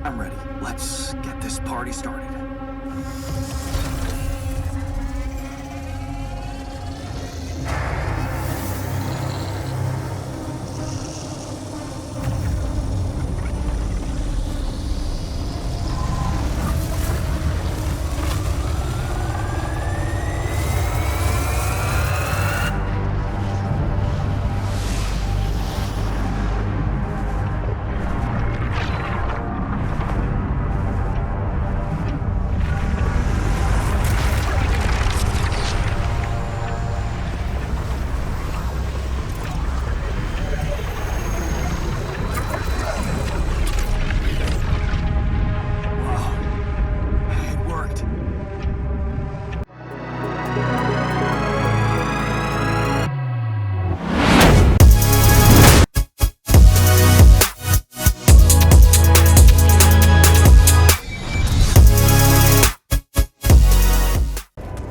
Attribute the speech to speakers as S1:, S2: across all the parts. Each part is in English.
S1: I'm ready. Let's get this party started.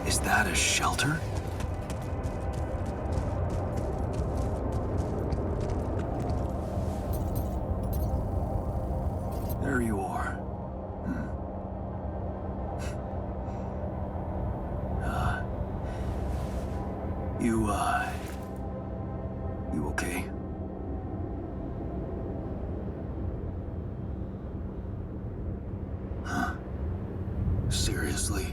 S1: Is that a shelter? There you are. You okay? Huh? Seriously?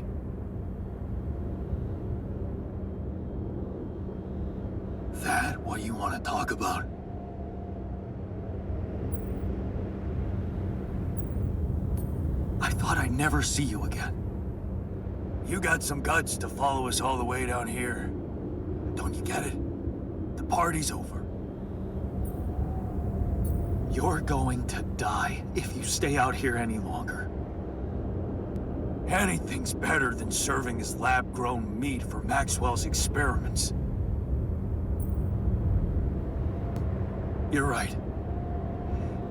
S1: That what you want to talk about? I thought I'd never see you again. You got some guts to follow us all the way down here. Don't you get it? The party's over. You're going to die if you stay out here any longer. Anything's better than serving as lab-grown meat for Maxwell's experiments. You're right.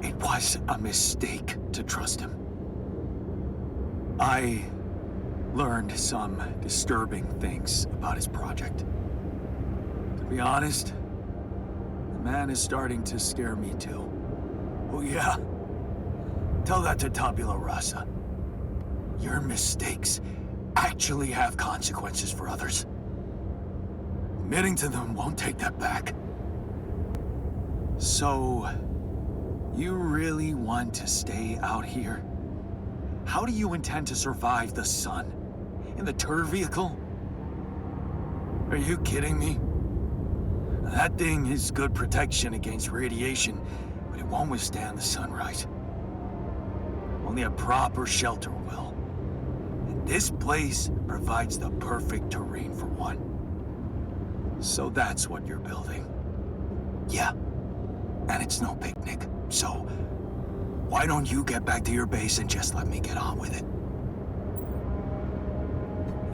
S1: It was a mistake to trust him. I learned some disturbing things about his project. To be honest, the man is starting to scare me too. Oh yeah? Tell that to Tabula Rasa. Your mistakes actually have consequences for others. Admitting to them won't take that back. So, you really want to stay out here? How do you intend to survive the sun? In the tour vehicle? Are you kidding me? That thing is good protection against radiation, but it won't withstand the sunrise. Only a proper shelter will. And this place provides the perfect terrain for one. So that's what you're building. Yeah. And it's no picnic, so why don't you get back to your base and just let me get on with it?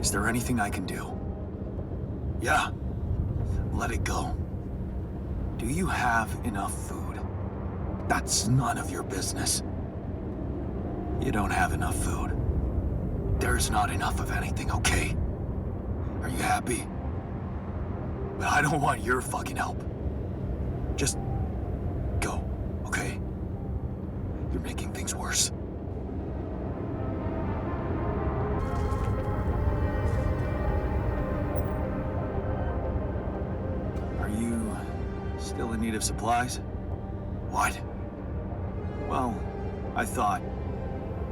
S1: Is there anything I can do? Yeah, let it go. Do you have enough food? That's none of your business. You don't have enough food. There's not enough of anything, okay? Are you happy? But I don't want your fucking help. Just go, okay? You're making things worse. Are you still in need of supplies? What? Well, I thought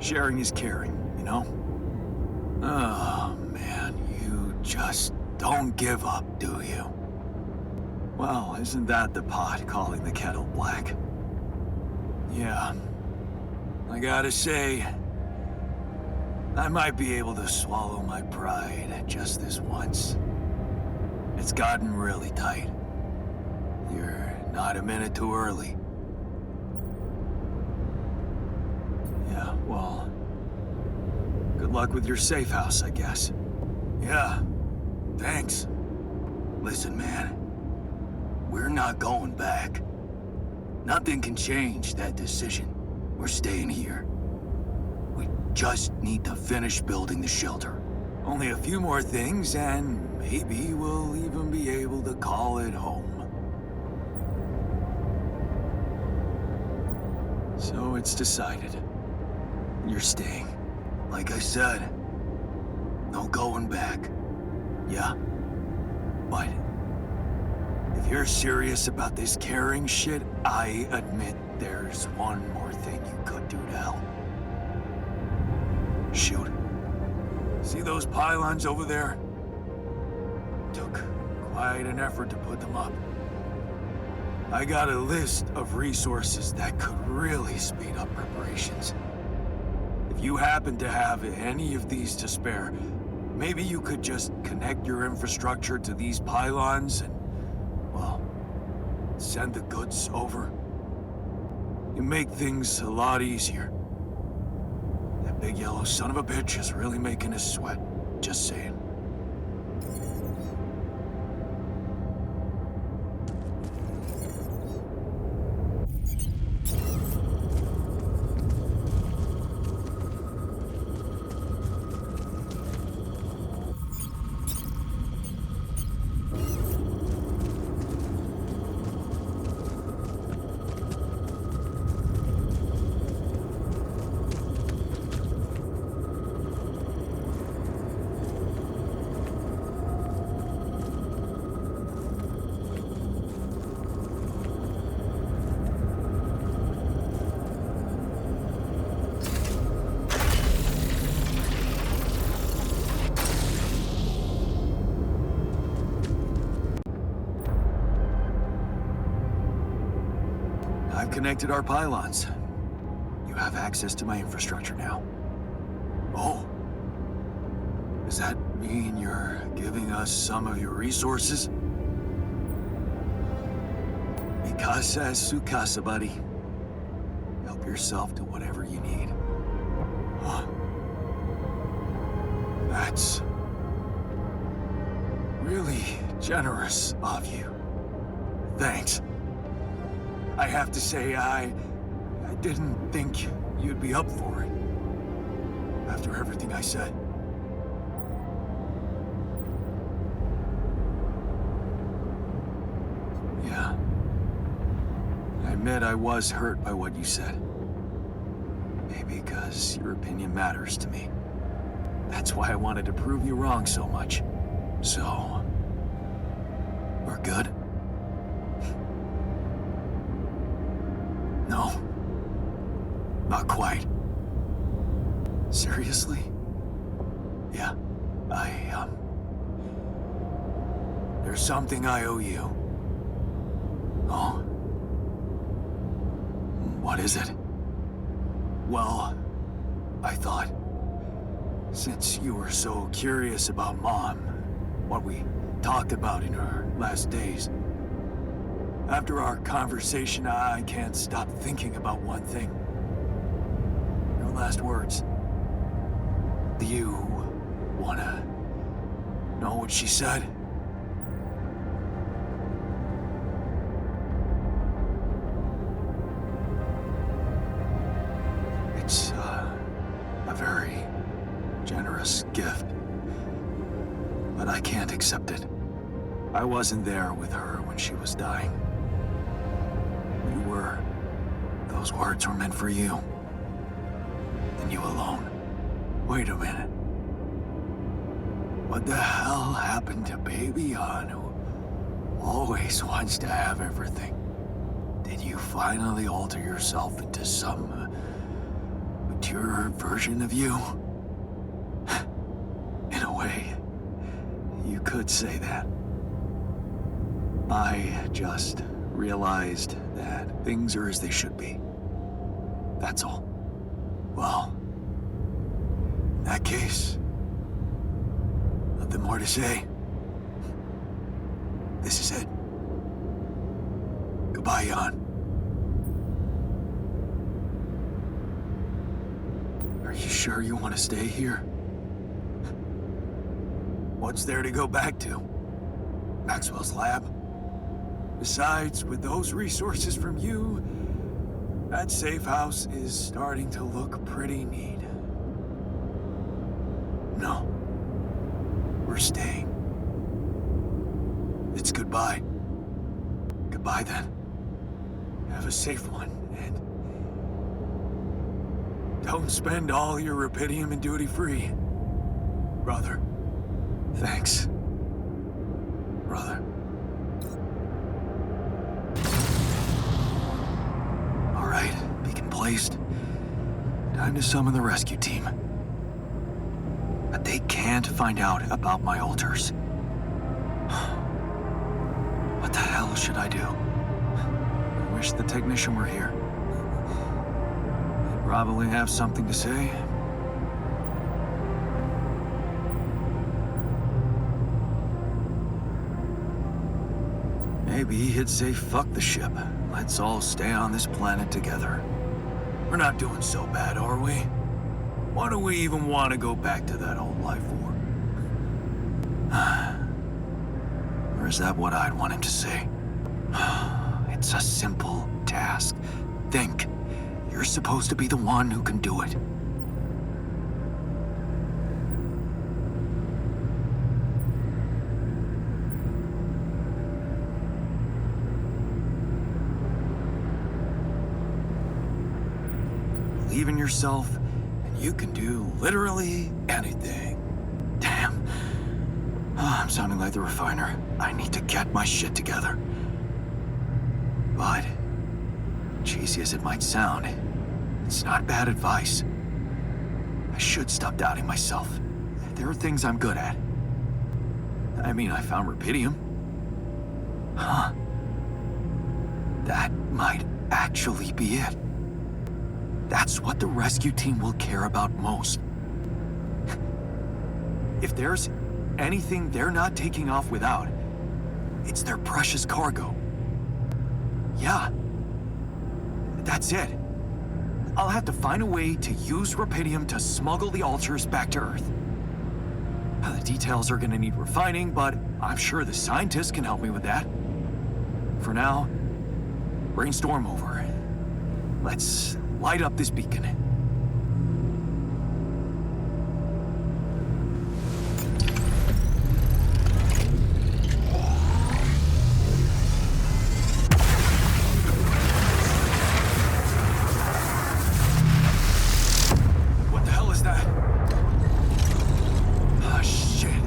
S1: sharing is caring, you know? Oh, man, you just don't give up, do you? Well, isn't that the pot calling the kettle black? Yeah. I gotta say, I might be able to swallow my pride just this once. It's gotten really tight. You're not a minute too early. Yeah, well, good luck with your safe house, I guess. Yeah, thanks. Listen, man. We're not going back. Nothing can change that decision. We're staying here. We just need to finish building the shelter. Only a few more things, and maybe we'll even be able to call it home. So it's decided. You're staying. Like I said, no going back. Yeah? But if you're serious about this caring shit, I admit there's one more thing you could do to help. Shoot. See those pylons over there? Took quite an effort to put them up. I got a list of resources that could really speed up preparations. If you happen to have any of these to spare, maybe you could just connect your infrastructure to these pylons and, well, send the goods over. You make things a lot easier. That big yellow son of a bitch is really making us sweat. Just saying. I've connected our pylons. You have access to my infrastructure now. Oh. Does that mean you're giving us some of your resources? Mikasa es su casa, buddy. Help yourself to whatever you need. Huh. That's really generous of you. Thanks. I have to say, I didn't think you'd be up for it. After everything I said. Yeah. I admit I was hurt by what you said. Maybe because your opinion matters to me. That's why I wanted to prove you wrong so much. So... we're good? No. Not quite. Seriously? Yeah, there's something I owe you. Oh? What is it? Well, I thought, since you were so curious about Mom, what we talked about in her last days, after our conversation, I can't stop thinking about one thing. Your last words. Do you wanna know what she said? It's a very generous gift, but I can't accept it. I wasn't there with her when she was dying. You were. Those words were meant for you. And you alone. Wait a minute. What the hell happened to Baby An, who always wants to have everything? Did you finally alter yourself into some mature version of you? In a way, you could say that. I just realized that things are as they should be. That's all. Well, in that case, nothing more to say. This is it. Goodbye, Jan. Are you sure you want to stay here? What's there to go back to? Maxwell's lab? Besides, with those resources from you, that safe house is starting to look pretty neat. No. We're staying. It's goodbye. Goodbye, then. Have a safe one, and Don't spend all your rupidium in duty-free. Brother. Thanks. Brother. All right, beacon placed. Time to summon the rescue team. But they can't find out about my altars. What the hell should I do? I wish the technician were here. He'd probably have something to say. Maybe he'd say, fuck the ship. Let's all stay on this planet together. We're not doing so bad, are we? Why do we even want to go back to that old life form? Or is that what I'd want him to say? It's a simple task. Think. You're supposed to be the one who can do it. Believe in yourself, and you can do literally anything. Damn. I'm sounding like the refiner. I need to get my shit together. But, cheesy as it might sound, it's not bad advice. I should stop doubting myself. There are things I'm good at. I mean, I found rupidium. Huh. That might actually be it. That's what the rescue team will care about most. If there's anything they're not taking off without, it's their precious cargo. Yeah. That's it. I'll have to find a way to use rupidium to smuggle the altars back to Earth. The details are gonna need refining, but I'm sure the scientists can help me with that. For now, brainstorm over. Let's light up this beacon. What the hell is that? Ah, shit.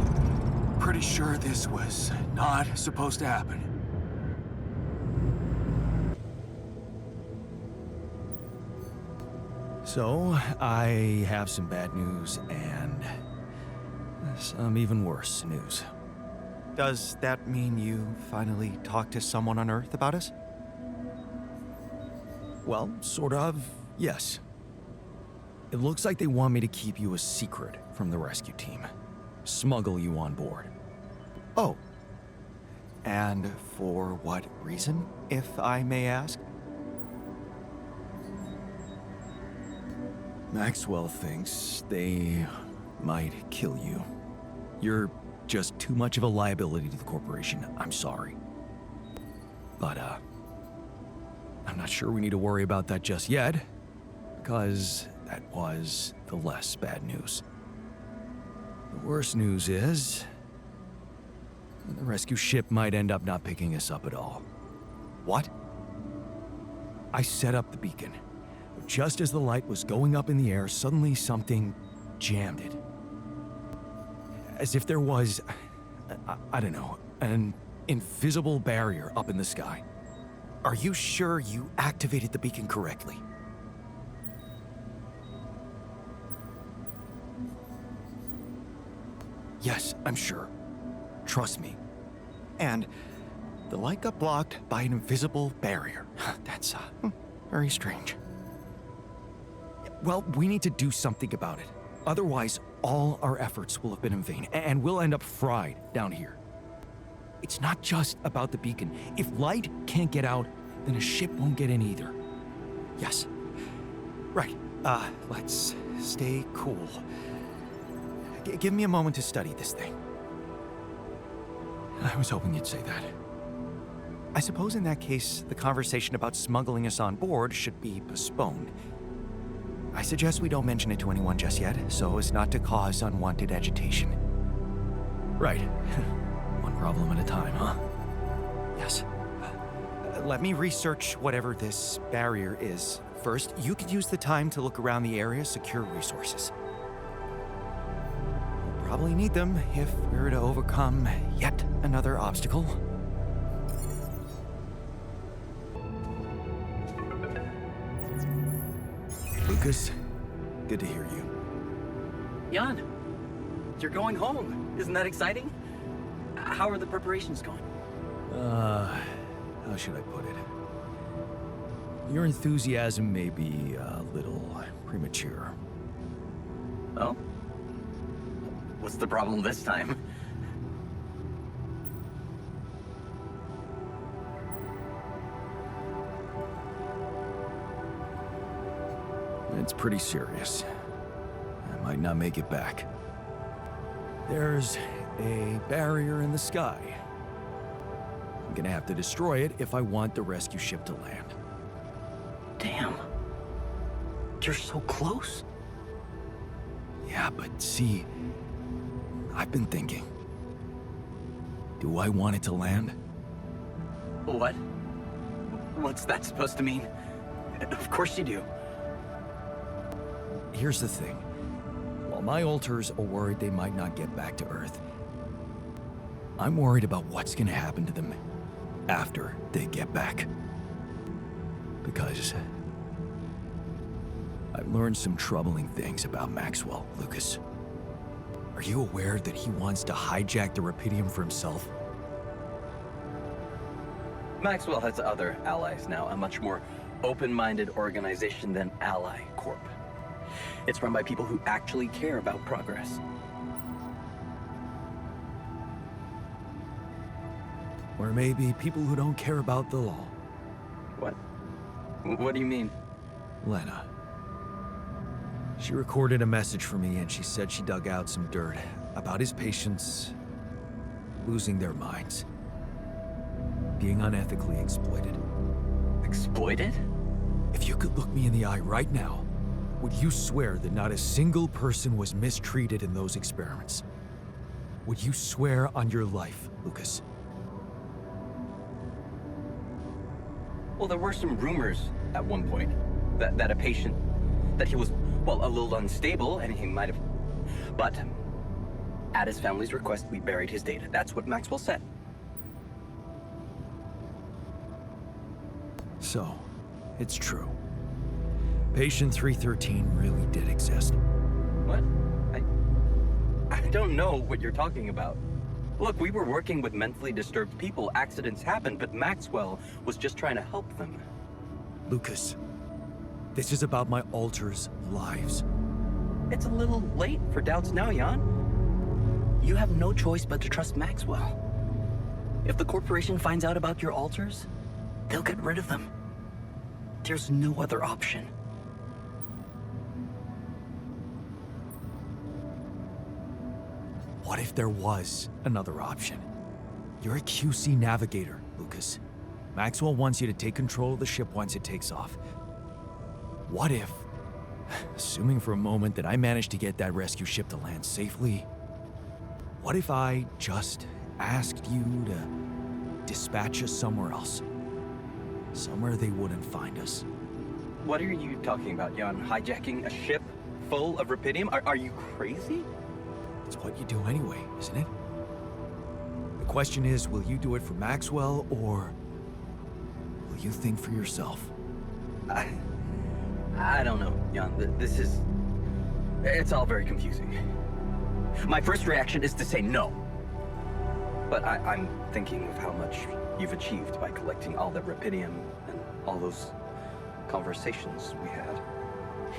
S1: Pretty sure this was not supposed to happen.
S2: So, I have some bad news and some even worse news.
S3: Does that mean you finally talked to someone on Earth about us?
S2: Well, sort of, yes. It looks like they want me to keep you a secret from the rescue team. Smuggle you on board.
S3: Oh. And for what reason, if I may ask?
S2: Maxwell thinks they might kill you. You're just too much of a liability to the corporation. I'm sorry. But, I'm not sure we need to worry about that just yet, because that was the less bad news. The worst news is the rescue ship might end up not picking us up at all.
S3: What?
S2: I set up the beacon. Just as the light was going up in the air, suddenly something jammed it. As if there was, I don't know, an invisible barrier up in the sky.
S3: Are you sure you activated the beacon correctly?
S2: Yes, I'm sure. Trust me.
S3: And the light got blocked by an invisible barrier.
S2: That's,
S3: very strange.
S2: Well, we need to do something about it. Otherwise, all our efforts will have been in vain, and we'll end up fried down here. It's not just about the beacon. If light can't get out, then a ship won't get in either.
S3: Yes. Right. Let's stay cool. Give me a moment to study this thing.
S2: I was hoping you'd say that.
S3: I suppose in that case, the conversation about smuggling us on board should be postponed. I suggest we don't mention it to anyone just yet, so as not to cause unwanted agitation.
S2: Right. One problem at a time, huh?
S3: Yes. Let me research whatever this barrier is First, you could use the time to look around the area, secure resources. We'll probably need them if we're to overcome yet another obstacle.
S2: Lucas, good to hear you.
S4: Jan, you're going home. Isn't that exciting? How are the preparations going?
S2: How should I put it? Your enthusiasm may be a little premature.
S4: Oh? What's the problem this time?
S2: It's pretty serious. I might not make it back. There's a barrier in the sky. I'm gonna have to destroy it if I want the rescue ship to land.
S4: Damn. You're so close.
S2: Yeah, but see, I've been thinking. Do I want it to land?
S4: What? What's that supposed to mean? Of course you do.
S2: Here's the thing. While my alters are worried they might not get back to Earth, I'm worried about what's gonna happen to them after they get back. Because I've learned some troubling things about Maxwell, Lucas. Are you aware that he wants to hijack the Rapidium for himself?
S4: Maxwell has other allies now, a much more open-minded organization than Ally Corp. It's run by people who actually care about progress.
S2: Or maybe people who don't care about the law.
S4: What? What do you mean?
S2: Lena. She recorded a message for me and she said she dug out some dirt about his patients losing their minds, being unethically exploited.
S4: Exploited?
S2: If you could look me in the eye right now, would you swear that not a single person was mistreated in those experiments? Would you swear on your life, Lucas?
S4: Well, there were some rumors at one point that a patient, that he was, well, a little unstable and he might have, but at his family's request, we buried his data. That's what Maxwell said.
S2: So, it's true. Patient 313 really did exist.
S4: What? I don't know what you're talking about. Look, we were working with mentally disturbed people. Accidents happen, but Maxwell was just trying to help them.
S2: Lucas, this is about my alters' lives.
S4: It's a little late for doubts now, Jan. You have no choice but to trust Maxwell. If the corporation finds out about your alters, they'll get rid of them. There's no other option.
S2: What if there was another option? You're a QC navigator, Lucas. Maxwell wants you to take control of the ship once it takes off. What if, assuming for a moment that I managed to get that rescue ship to land safely, what if I just asked you to dispatch us somewhere else? Somewhere they wouldn't find us.
S4: What are you talking about, Jan? Hijacking a ship full of Rapidium? Are you crazy?
S2: It's what you do anyway, isn't it? The question is, will you do it for Maxwell, or will you think for yourself?
S4: I don't know, Jan. It's all very confusing. My first reaction is to say no. But I'm thinking of how much you've achieved by collecting all that Rapidium and all those conversations we had.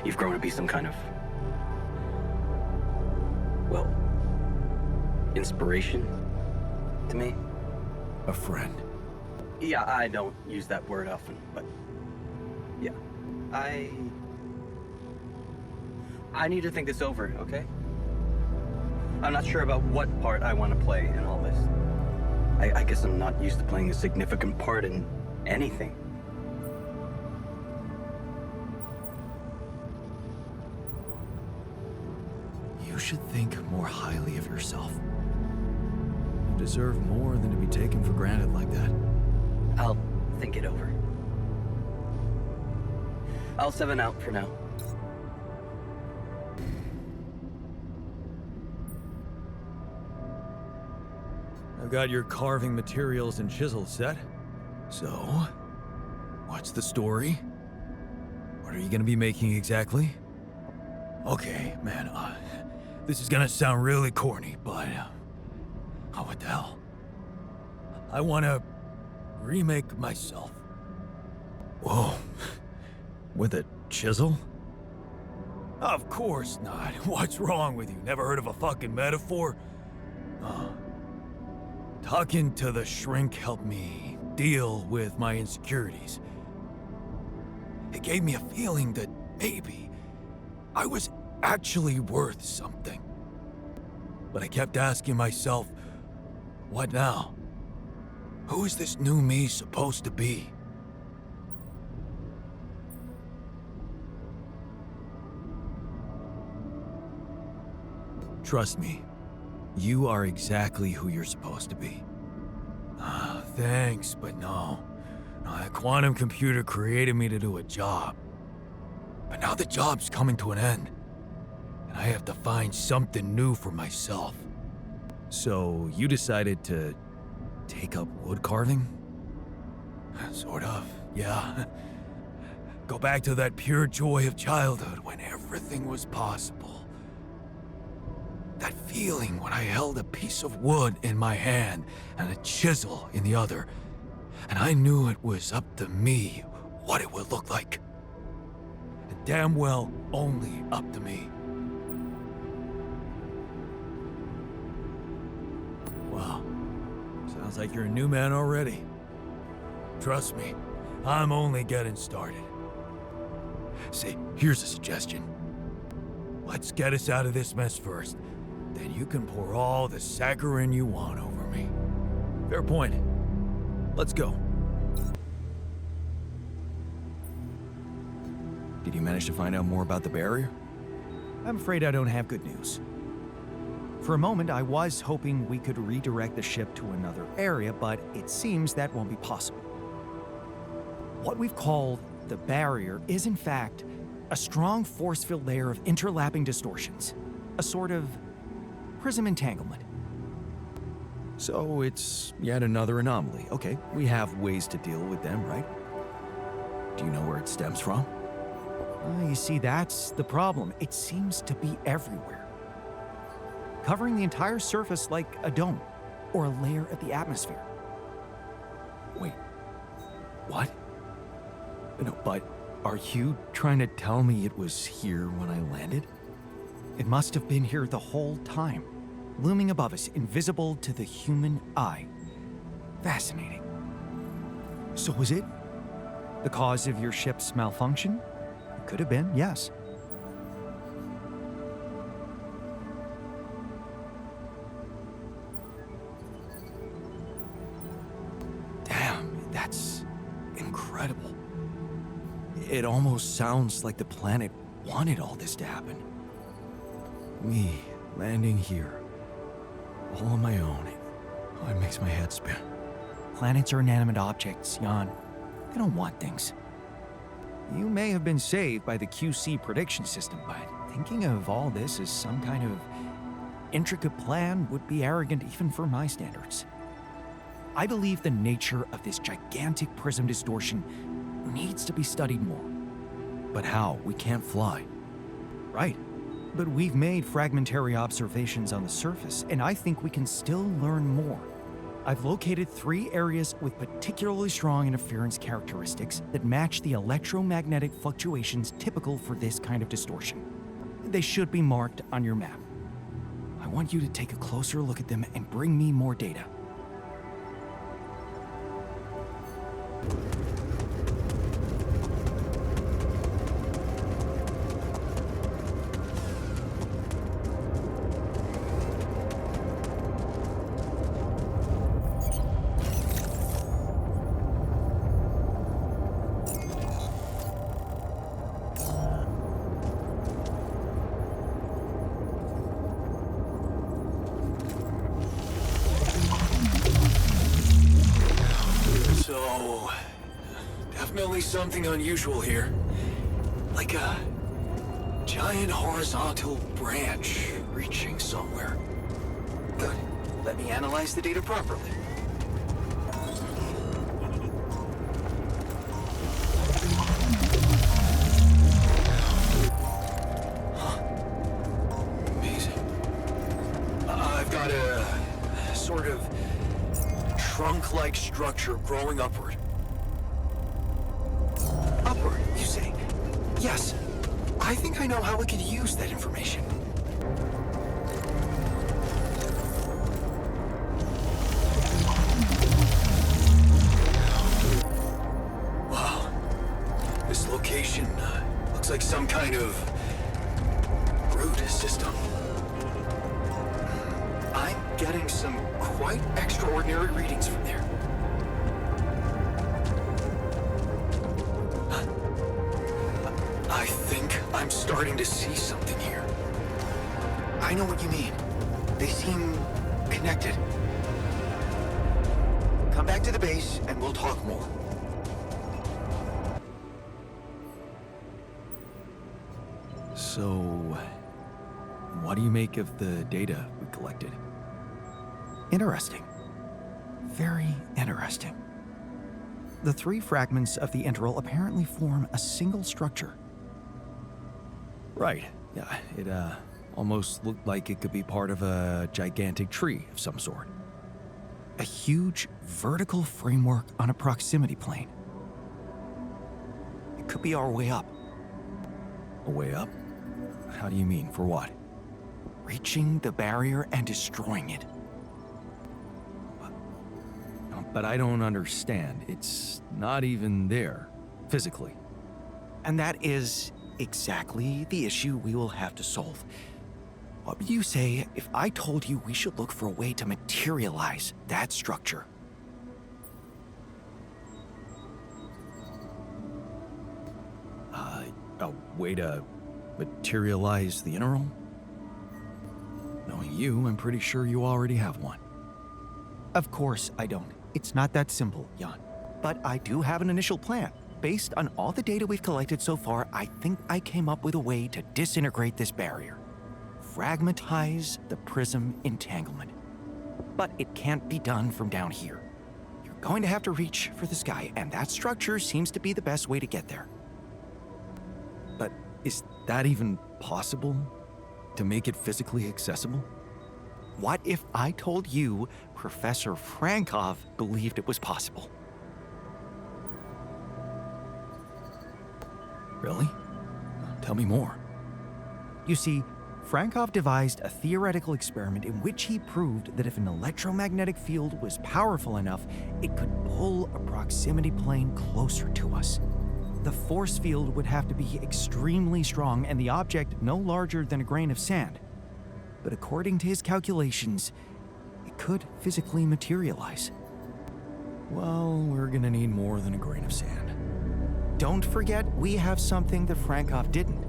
S4: You've grown to be some kind of, well, inspiration to me.
S2: A friend.
S4: Yeah, I don't use that word often, but yeah. I need to think this over, okay? I'm not sure about what part I want to play in all this. I guess I'm not used to playing a significant part in anything.
S2: You should think more highly of yourself. You deserve more than to be taken for granted like that.
S4: I'll think it over. I'll 7 out for now.
S2: I've got your carving materials and chisels set. So, what's the story? What are you gonna be making exactly? Okay, man, this is gonna sound really corny, but oh, what the hell? I wanna remake myself. Whoa, with a chisel? Of course not. What's wrong with you? Never heard of a fucking metaphor? Talking to the shrink helped me deal with my insecurities. It gave me a feeling that maybe I was actually worth something. But I kept asking myself, what now? Who is this new me supposed to be? Trust me, you are exactly who you're supposed to be. Thanks, but no. That quantum computer created me to do a job. But now the job's coming to an end, and I have to find something new for myself. So you decided to take up wood carving? Sort of, yeah. Go back to that pure joy of childhood when everything was possible. That feeling when I held a piece of wood in my hand and a chisel in the other, and I knew it was up to me what it would look like. And damn well only up to me. Wow, sounds like you're a new man already. Trust me, I'm only getting started. See, here's a suggestion. Let's get us out of this mess first. Then you can pour all the saccharin you want over me. Fair point. Let's go.
S3: Did you manage to find out more about the barrier?
S2: I'm afraid I don't have good news.
S3: For a moment, I was hoping we could redirect the ship to another area, but it seems that won't be possible. What we've called the barrier is, in fact, a strong force-filled layer of interlapping distortions. A sort of prism entanglement.
S2: So it's yet another anomaly. Okay, we have ways to deal with them, right? Do you know where it stems from?
S3: You see, that's the problem. It seems to be everywhere. Covering the entire surface like a dome, or a layer of the atmosphere.
S2: Wait, what?
S3: No, but are you trying to tell me it was here when I landed? It must have been here the whole time, looming above us, invisible to the human eye. Fascinating. So was it the cause of your ship's malfunction? It could have been, yes.
S2: Damn, that's incredible. It almost sounds like the planet wanted all this to happen. Me landing here, all on my own. Oh, it makes my head spin.
S3: Planets are inanimate objects, Jan. They don't want things. You may have been saved by the QC prediction system, but thinking of all this as some kind of intricate plan would be arrogant even for my standards. I believe the nature of this gigantic prism distortion needs to be studied more.
S2: But how? We can't fly.
S3: Right. But we've made fragmentary observations on the surface, and I think we can still learn more. I've located 3 areas with particularly strong interference characteristics that match the electromagnetic fluctuations typical for this kind of distortion. They should be marked on your map. I want you to take a closer look at them and bring me more data.
S2: So, definitely something unusual here. Like a giant horizontal branch reaching somewhere. Good. Let me analyze the data properly. Amazing. I've got a sort of trunk-like structure growing upward. Upward, you say? Yes. I think I know how we could use that information. Wow. This location looks like some kind of root system. I'm getting some quite extraordinary readings from there. I think I'm starting to see something here. I know what you mean. They seem connected. Come back to the base and we'll talk more. So, what do you make of the data we collected?
S3: Interesting. Very interesting. The three fragments of the interval apparently form a single structure.
S2: Right. Yeah, it almost looked like it could be part of a gigantic tree of some sort.
S3: A huge vertical framework on a proximity plane. It could be our way up.
S2: A way up? How do you mean? For what?
S3: Reaching the barrier and destroying it.
S2: But I don't understand. It's not even there, physically.
S3: And that is exactly the issue we will have to solve. What would you say if I told you we should look for a way to materialize that structure?
S2: A way to materialize the interval? Knowing you, I'm pretty sure you already have one.
S3: Of course I don't. It's not that simple, Jan. But I do have an initial plan. Based on all the data we've collected so far, I think I came up with a way to disintegrate this barrier. Fragmentize the prism entanglement. But it can't be done from down here. You're going to have to reach for the sky, and that structure seems to be the best way to get there.
S2: But is that even possible? To make it physically accessible?
S3: What if I told you Professor Frankov believed it was possible?
S2: Really? Tell me more.
S3: You see, Frankov devised a theoretical experiment in which he proved that if an electromagnetic field was powerful enough, it could pull a proximity plane closer to us. The force field would have to be extremely strong and the object no larger than a grain of sand. But according to his calculations, it could physically materialize.
S2: Well, we're gonna need more than a grain of sand.
S3: Don't forget, we have something that Frankov didn't.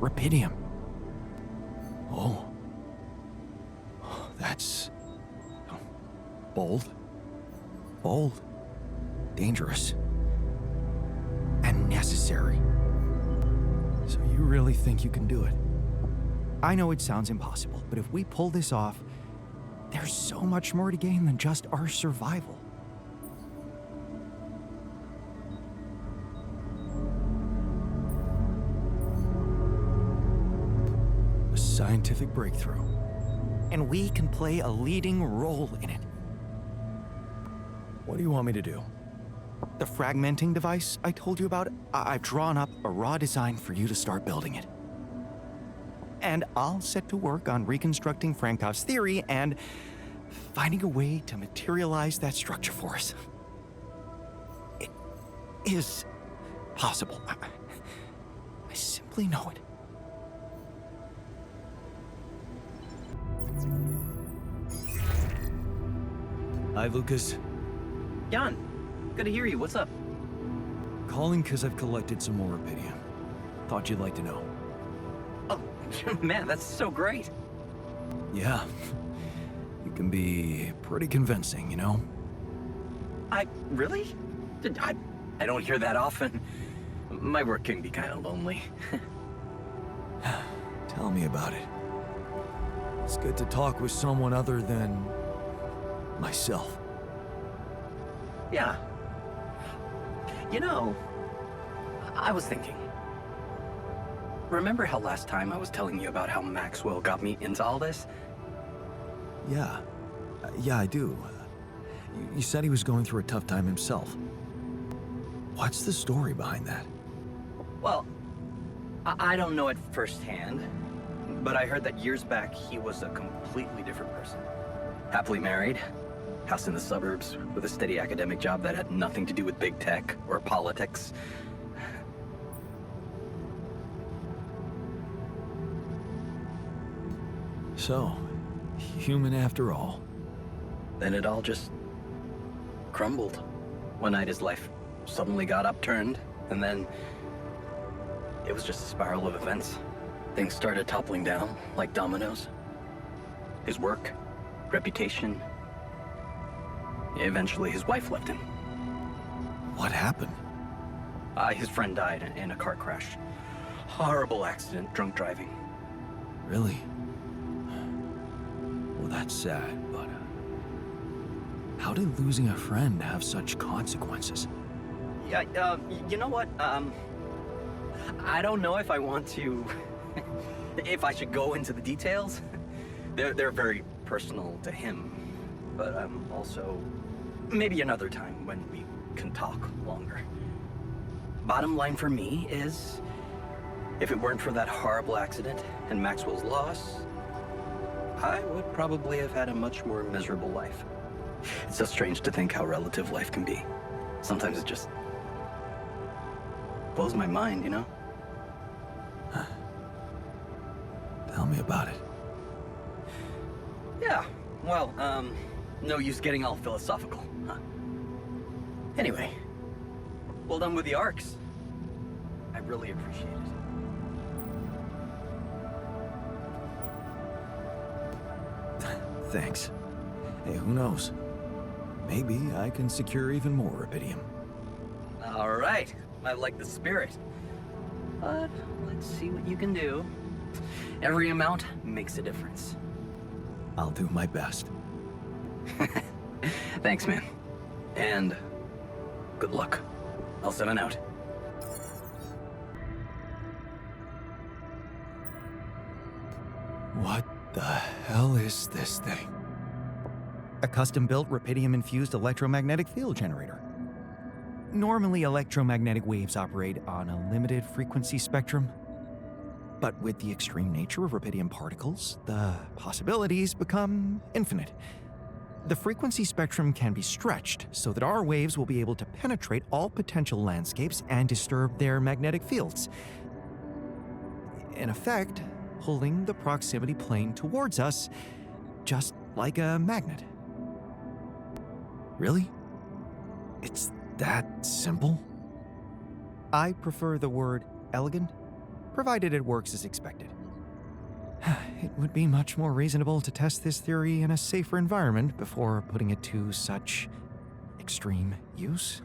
S3: Rubidium.
S2: Oh. That's... bold.
S3: Bold. Dangerous. And necessary.
S2: So you really think you can do it?
S3: I know it sounds impossible, but if we pull this off, there's so much more to gain than just our survival.
S2: A scientific breakthrough.
S3: And we can play a leading role in it.
S2: What do you want me to do?
S3: The fragmenting device I told you about, I've drawn up a raw design for you to start building it. And I'll set to work on reconstructing Frankov's theory and finding a way to materialize that structure for us. It is possible. I simply know it.
S2: Hi, Lucas.
S4: Jan, good to hear you. What's up?
S2: Calling because I've collected some more Rubidium. Thought you'd like to know.
S4: Oh, man, that's so great.
S2: Yeah. You can be pretty convincing, you know?
S4: Really? I don't hear that often. My work can be kind of lonely.
S2: Tell me about it. It's good to talk with someone other than myself.
S4: Yeah. You know, I was thinking. Remember how last time I was telling you about how Maxwell got me into all this?
S2: Yeah. Yeah, I do. You said he was going through a tough time himself. What's the story behind that?
S4: Well, I don't know it firsthand, but I heard that years back he was a completely different person. Happily married, house in the suburbs, with a steady academic job that had nothing to do with big tech or politics.
S2: So, human after all.
S4: Then it all just crumbled. One night his life suddenly got upturned, and then it was just a spiral of events. Things started toppling down like dominoes. His work, reputation. Eventually his wife left him.
S2: What happened?
S4: His friend died in a car crash. Horrible accident, drunk driving.
S2: Really? Well, that's sad, but how did losing a friend have such consequences?
S4: Yeah, you know what? I don't know if I want to... if I should go into the details. They're very personal to him. But also... maybe another time when we can talk longer. Bottom line for me is... if it weren't for that horrible accident and Maxwell's loss, I would probably have had a much more miserable life. It's so strange to think how relative life can be. Sometimes it just blows my mind, you know?
S2: Tell me about it.
S4: Yeah, well, no use getting all philosophical, huh? Anyway, well done with the arcs. I really appreciate it.
S2: Thanks. Hey, who knows? Maybe I can secure even more rubidium.
S4: All right, I like the spirit. But let's see what you can do. Every amount makes a difference.
S2: I'll do my best.
S4: Thanks, man. And good luck. I'll 7 out.
S2: What the hell is this thing?
S3: A custom-built rubidium-infused electromagnetic field generator. Normally, electromagnetic waves operate on a limited frequency spectrum. But with the extreme nature of rubidium particles, the possibilities become infinite. The frequency spectrum can be stretched so that our waves will be able to penetrate all potential landscapes and disturb their magnetic fields. In effect, pulling the proximity plane towards us, just like a magnet.
S2: Really? It's that simple?
S3: I prefer the word elegant, provided it works as expected. It would be much more reasonable to test this theory in a safer environment before putting it to such extreme use.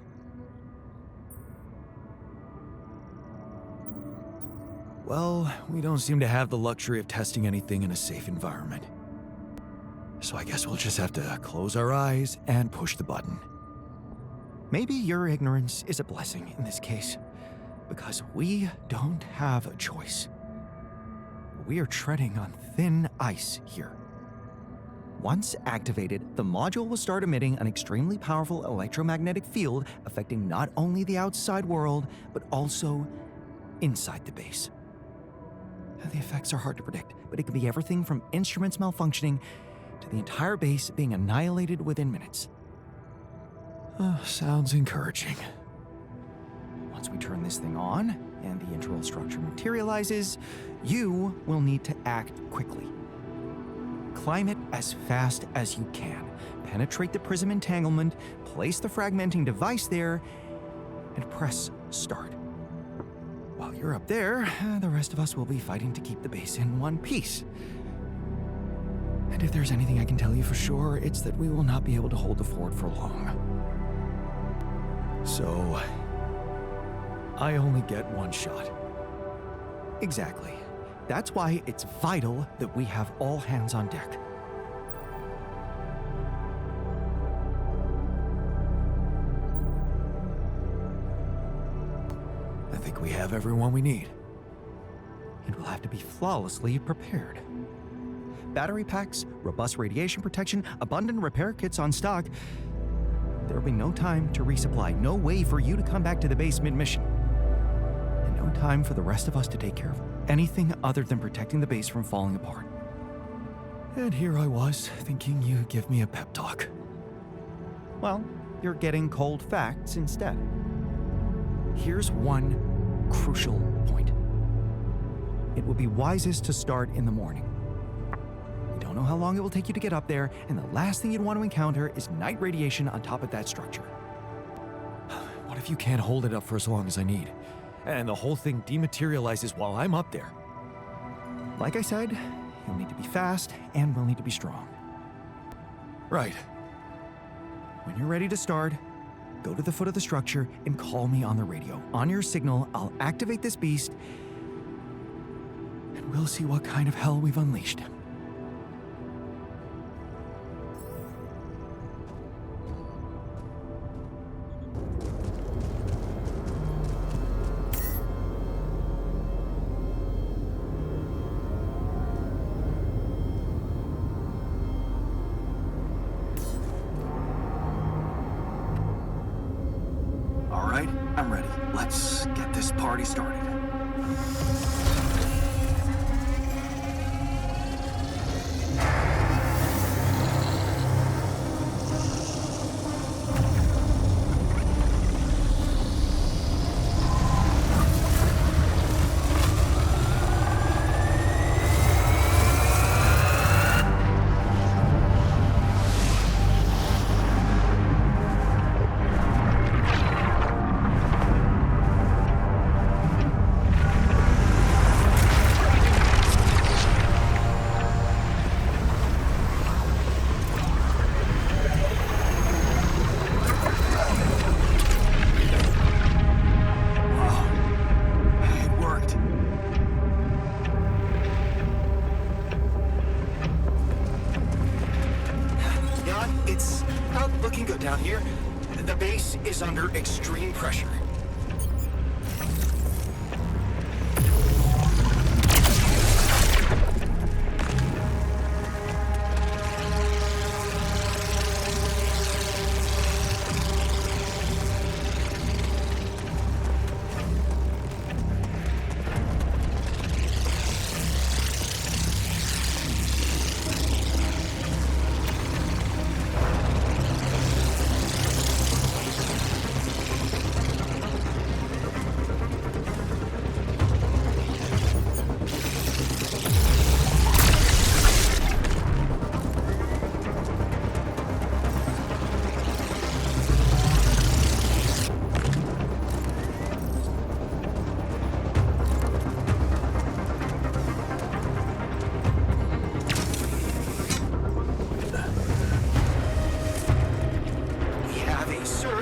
S2: Well, we don't seem to have the luxury of testing anything in a safe environment. So I guess we'll just have to close our eyes and push the button.
S3: Maybe your ignorance is a blessing in this case, because we don't have a choice. We are treading on thin ice here. Once activated, the module will start emitting an extremely powerful electromagnetic field affecting not only the outside world, but also inside the base. The effects are hard to predict, but it can be everything from instruments malfunctioning to the entire base being annihilated within minutes.
S2: Sounds encouraging.
S3: Once we turn this thing on and the internal structure materializes, you will need to act quickly. Climb it as fast as you can. Penetrate the prism entanglement, place the fragmenting device there, and press start. While you're up there, the rest of us will be fighting to keep the base in one piece. And if there's anything I can tell you for sure, it's that we will not be able to hold the fort for long.
S2: So,
S3: I only get one shot. Exactly. That's why it's vital that we have all hands on deck.
S2: I think we have everyone we need.
S3: And we'll have to be flawlessly prepared. Battery packs, robust radiation protection, abundant repair kits on stock. There'll be no time to resupply, no way for you to come back to the base mid-mission. And no time for the rest of us to take care of anything other than protecting the base from falling apart.
S2: And here I was, thinking you'd give me a pep talk.
S3: Well, you're getting cold facts instead. Here's one crucial point. It will be wisest to start in the morning. You don't know how long it will take you to get up there, and the last thing you'd want to encounter is night radiation on top of that structure.
S2: What if you can't hold it up for as long as I need? And the whole thing dematerializes while I'm up there?
S3: Like I said, you'll need to be fast, and we'll need to be strong.
S2: Right.
S3: When you're ready to start, go to the foot of the structure and call me on the radio. On your signal, I'll activate this beast, and we'll see what kind of hell we've unleashed.
S1: All right, I'm ready. Let's get this party started.
S3: It's not looking good down here. The base is under extreme pressure.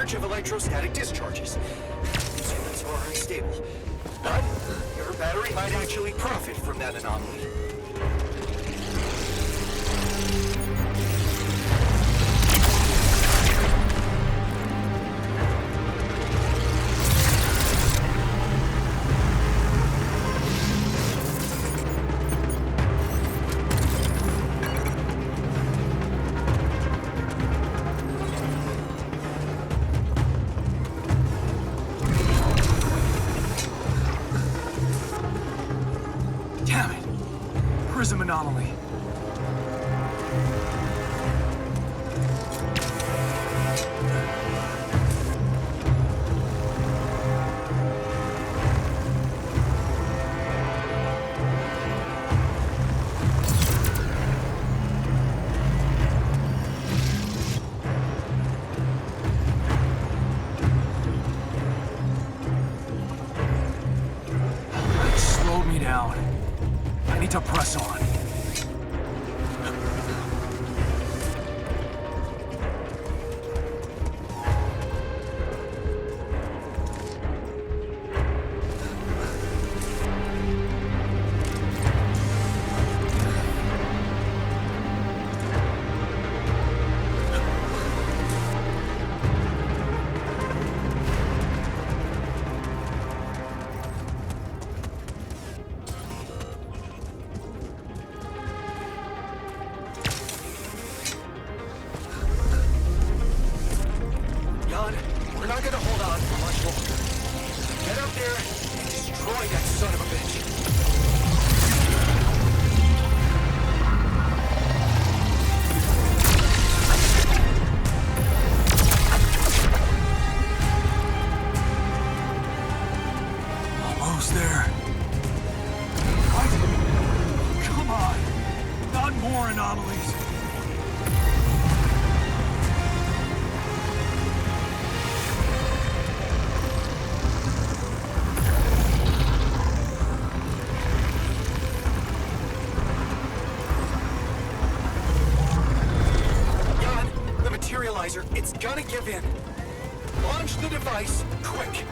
S3: Of electrostatic discharges. These units are unstable, but your battery might actually profit from that anomaly.
S1: Damn it! Prism anomaly. It slowed me down. I need to press on. more anomalies.
S3: The materializer, it's gonna give in. Launch the device, quick.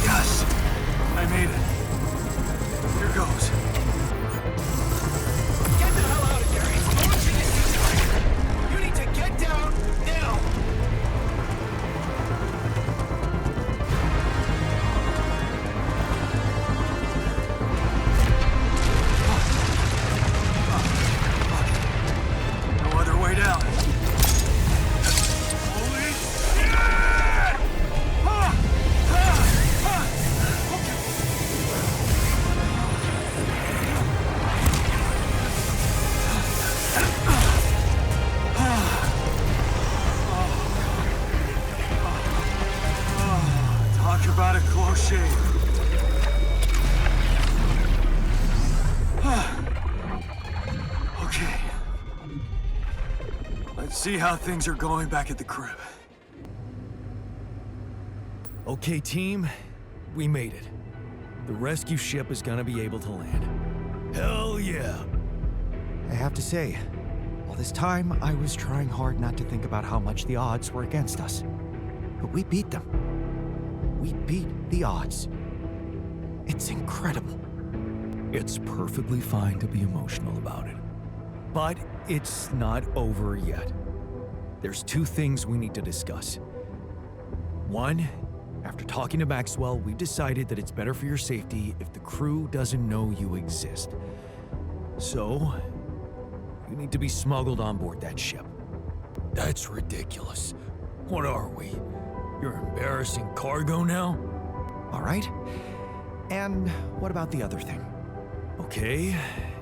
S1: Yes! I made it. Here goes.
S3: Get the hell out of there! It's going to disintegrate! You need to get down now!
S1: No other way down. Holy shit! Talk about a close shave. Okay. Let's see how things are going back at the crib.
S2: Okay, team, we made it. The rescue ship is gonna be able to land. Hell yeah!
S3: I have to say, all this time I was trying hard not to think about how much the odds were against us. But we beat them. We beat the odds. It's incredible.
S2: It's perfectly fine to be emotional about it. But it's not over yet. There's two things we need to discuss. One, after talking to Maxwell, we decided that it's better for your safety if the crew doesn't know you exist. So, you need to be smuggled on board that ship. That's ridiculous. What are we? You're embarrassing cargo now?
S3: All right? And what about the other thing?
S2: Okay,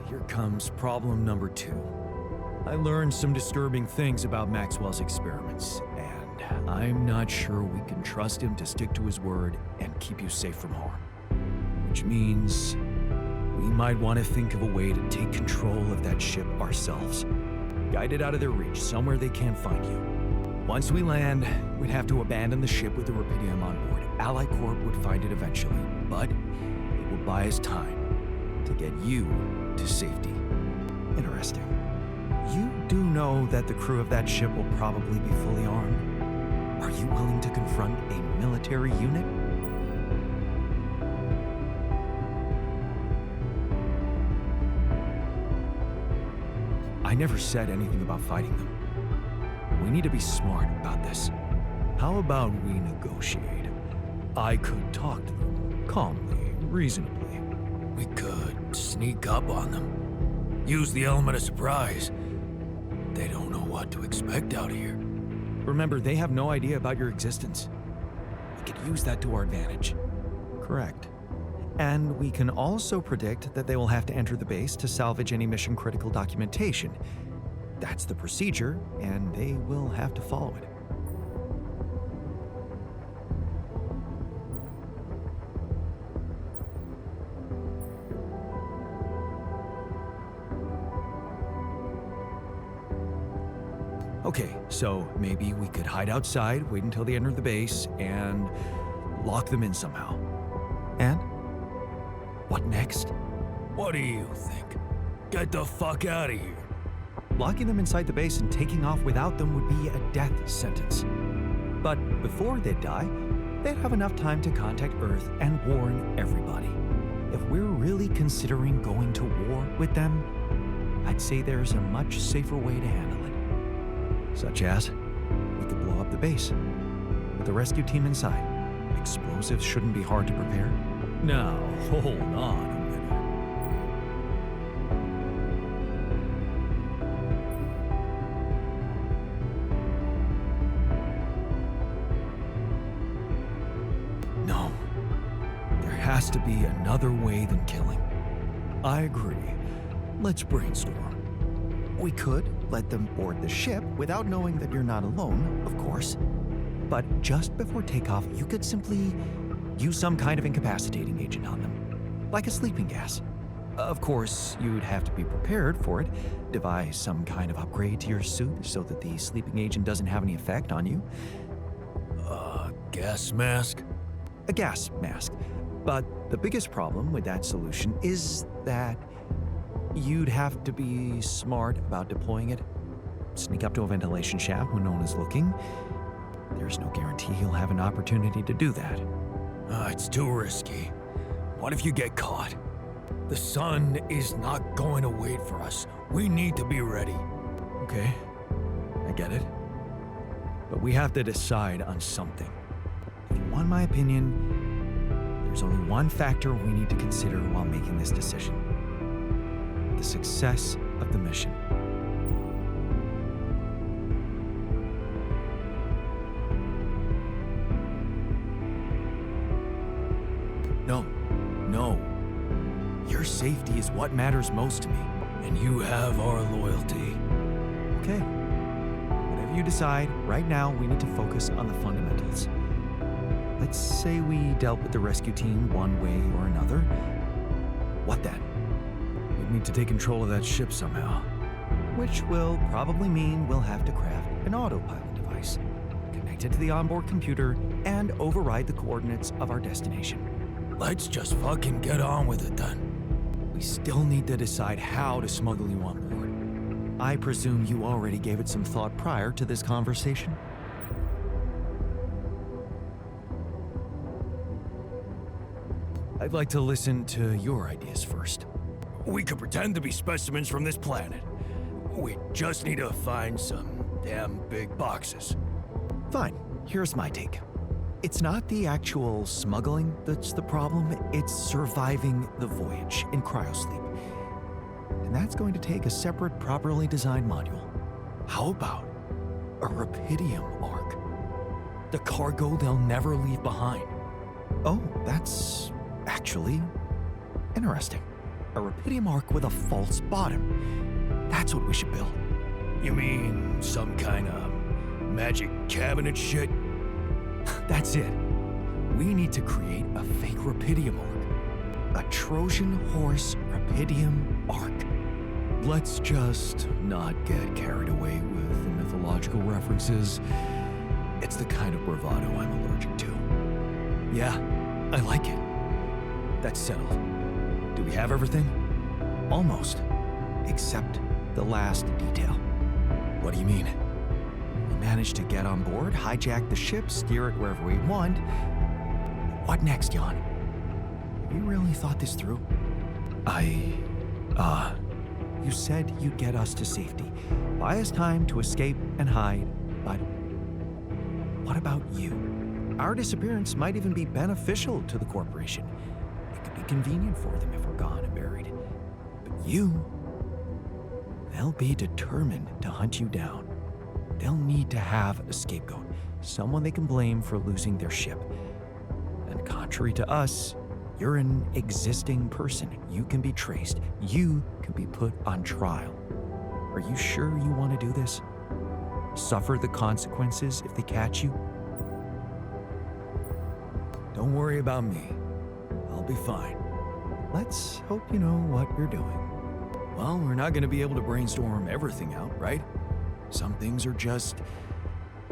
S2: here comes problem number 2. I learned some disturbing things about Maxwell's experiments, and I'm not sure we can trust him to stick to his word and keep you safe from harm. Which means we might want to think of a way to take control of that ship ourselves. Guide it out of their reach, somewhere they can't find you. Once we land, we'd have to abandon the ship with the Rapidium on board. Ally Corp would find it eventually, but it will buy us time to get you to safety.
S3: Interesting. You do know that the crew of that ship will probably be fully armed. Are you willing to confront a military unit?
S2: I never said anything about fighting them. We need to be smart about this. How about we negotiate? I could talk to them calmly, reasonably. We could sneak up on them. Use the element of surprise. They don't know what to expect out here.
S3: Remember, they have no idea about your existence. We could use that to our advantage. Correct. And we can also predict that they will have to enter the base to salvage any mission-critical documentation. That's the procedure, and they will have to follow it.
S2: Okay, so maybe we could hide outside, wait until they enter the base, and lock them in somehow.
S3: And? What next?
S2: What do you think? Get the fuck out of here.
S3: Locking them inside the base and taking off without them would be a death sentence. But before they die, they'd have enough time to contact Earth and warn everybody. If we're really considering going to war with them, I'd say there's a much safer way to handle it. Such as, we could blow up the base with the rescue team inside. Explosives shouldn't be hard to prepare.
S2: Now, hold on a minute. has to be another way than killing. I agree. Let's brainstorm.
S3: We could let them board the ship without knowing that you're not alone, of course. But just before takeoff, you could simply use some kind of incapacitating agent on them, like a sleeping gas. Of course, you'd have to be prepared for it, devise some kind of upgrade to your suit so that the sleeping agent doesn't have any effect on you.
S2: Gas mask?
S3: A gas mask. But the biggest problem with that solution is that you'd have to be smart about deploying it. Sneak up to a ventilation shaft when no one is looking. There's no guarantee you'll have an opportunity to do that.
S2: It's too risky. What if you get caught? The sun is not going to wait for us. We need to be ready.
S3: Okay, I get it. But we have to decide on something. If you want my opinion, there's only one factor we need to consider while making this decision: the success of the mission. No. Your safety is what matters most to me.
S2: And you have our loyalty.
S3: Okay. Whatever you decide, right now we need to focus on the fundamentals. Let's say we dealt with the rescue team one way or another. What then?
S2: We need to take control of that ship somehow.
S3: Which will probably mean we'll have to craft an autopilot device, connect it to the onboard computer, and override the coordinates of our destination.
S2: Let's just fucking get on with it then.
S3: We still need to decide how to smuggle you on board. I presume you already gave it some thought prior to this conversation?
S2: I'd like to listen to your ideas first. We could pretend to be specimens from this planet. We just need to find some damn big boxes.
S3: Fine, here's my take. It's not the actual smuggling that's the problem, it's surviving the voyage in cryosleep. And that's going to take a separate, properly designed module. How about a Rapidium arc? The cargo they'll never leave behind. Oh, that's actually interesting. A Rapidium arc with a false bottom. That's what we should build.
S2: You mean some kind of magic cabinet shit?
S3: That's it. We need to create a fake Rapidium arc. A Trojan horse Rapidium arc.
S2: Let's just not get carried away with the mythological references. It's the kind of bravado I'm allergic to.
S3: Yeah, I like it. That's settled. Do we have everything? Almost. Except the last detail.
S2: What do you mean?
S3: We managed to get on board, hijack the ship, steer it wherever we want. What next, Jan? Have you really thought this through? You said you'd get us to safety, buy us time to escape and hide, but what about you? Our disappearance might even be beneficial to the corporation. It could be convenient for them if we're gone and buried. But you, they'll be determined to hunt you down. They'll need to have a scapegoat, someone they can blame for losing their ship. And contrary to us, you're an existing person. You can be traced. You can be put on trial. Are you sure you want to do this? Suffer the consequences if they catch you?
S2: Don't worry about me. I'll be fine.
S3: Let's hope you know what you're doing.
S2: Well, we're not going to be able to brainstorm everything out, right? Some things are just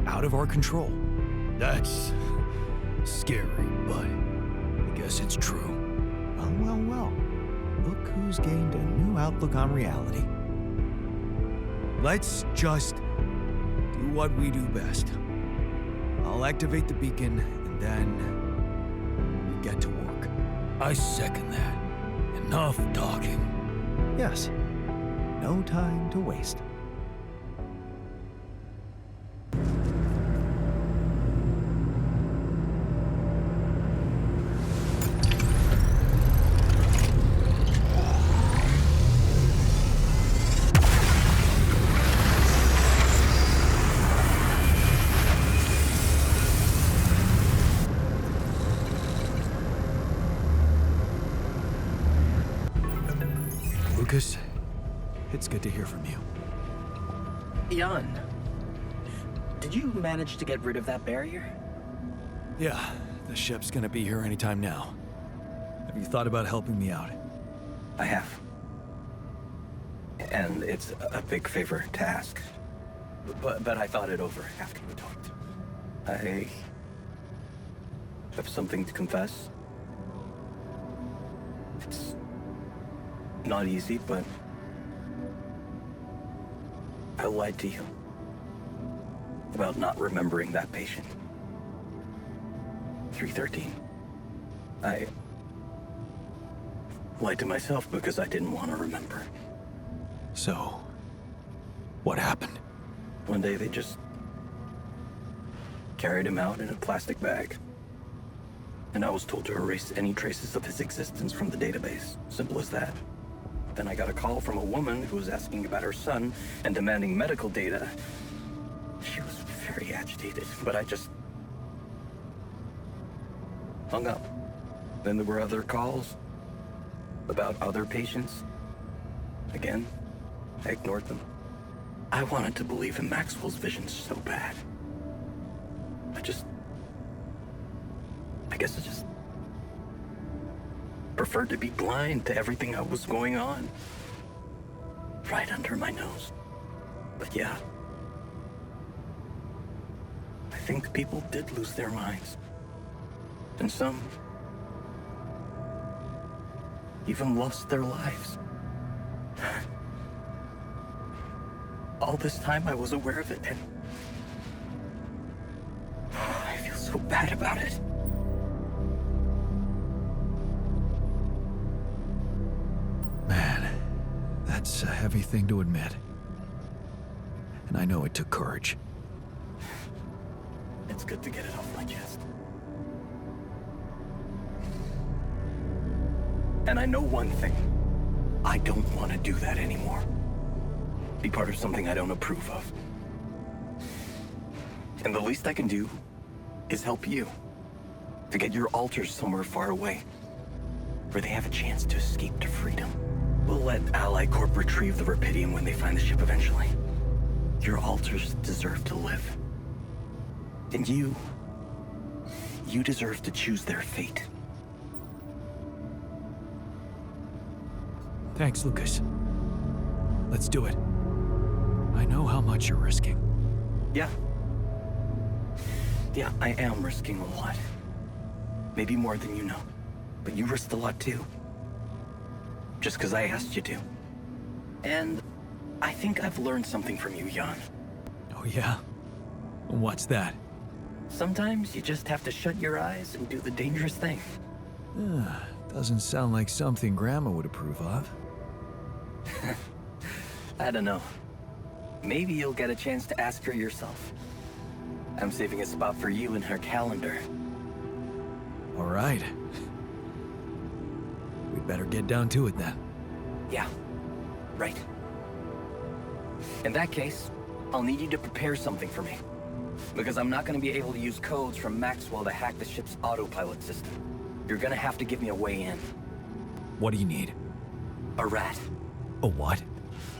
S2: out of our control. That's scary, but I guess it's true.
S3: Well. Look who's gained a new outlook on reality.
S2: Let's just do what we do best. I'll activate the beacon, and then we get to work. I second that. Enough talking.
S3: Yes. No time to waste.
S2: It's good to hear from you.
S4: Jan, did you manage to get rid of that barrier?
S2: Yeah, the ship's gonna be here anytime now. Have you thought about helping me out?
S4: I have. And it's a big favor to ask. But I thought it over after we talked. I have something to confess. It's not easy, but I lied to you about not remembering that patient. 313. I lied to myself because I didn't want to remember.
S2: So, what happened?
S4: One day they just carried him out in a plastic bag. And I was told to erase any traces of his existence from the database. Simple as that. Then I got a call from a woman who was asking about her son and demanding medical data. She was very agitated, but I just hung up. Then there were other calls about other patients. Again, I ignored them. I wanted to believe in Maxwell's vision so bad. I guess I just preferred to be blind to everything that was going on. Right under my nose. But yeah, I think people did lose their minds. And some even lost their lives. All this time I was aware of it, and I feel so bad about it.
S2: Man, that's a heavy thing to admit. And I know it took courage.
S4: It's good to get it off my chest. And I know one thing. I don't want to do that anymore. Be part of something I don't approve of. And the least I can do is help you to get your alters somewhere far away, where they have a chance to escape to freedom. We'll let Ally Corp retrieve the Rapidium when they find the ship eventually. Your alters deserve to live. And you deserve to choose their fate.
S2: Thanks, Lucas. Let's do it. I know how much you're risking.
S4: Yeah. Yeah, I am risking a lot. Maybe more than you know. But you risked a lot too. Just because I asked you to. And I think I've learned something from you, Jan.
S2: Oh yeah? What's that?
S4: Sometimes you just have to shut your eyes and do the dangerous thing.
S2: Doesn't sound like something Grandma would approve of.
S4: I don't know. Maybe you'll get a chance to ask her yourself. I'm saving a spot for you in her calendar.
S2: All right. We'd better get down to it then.
S4: Yeah, right. In that case, I'll need you to prepare something for me. Because I'm not going to be able to use codes from Maxwell to hack the ship's autopilot system. You're going to have to give me a way in.
S2: What do you need?
S4: A rat.
S2: A what?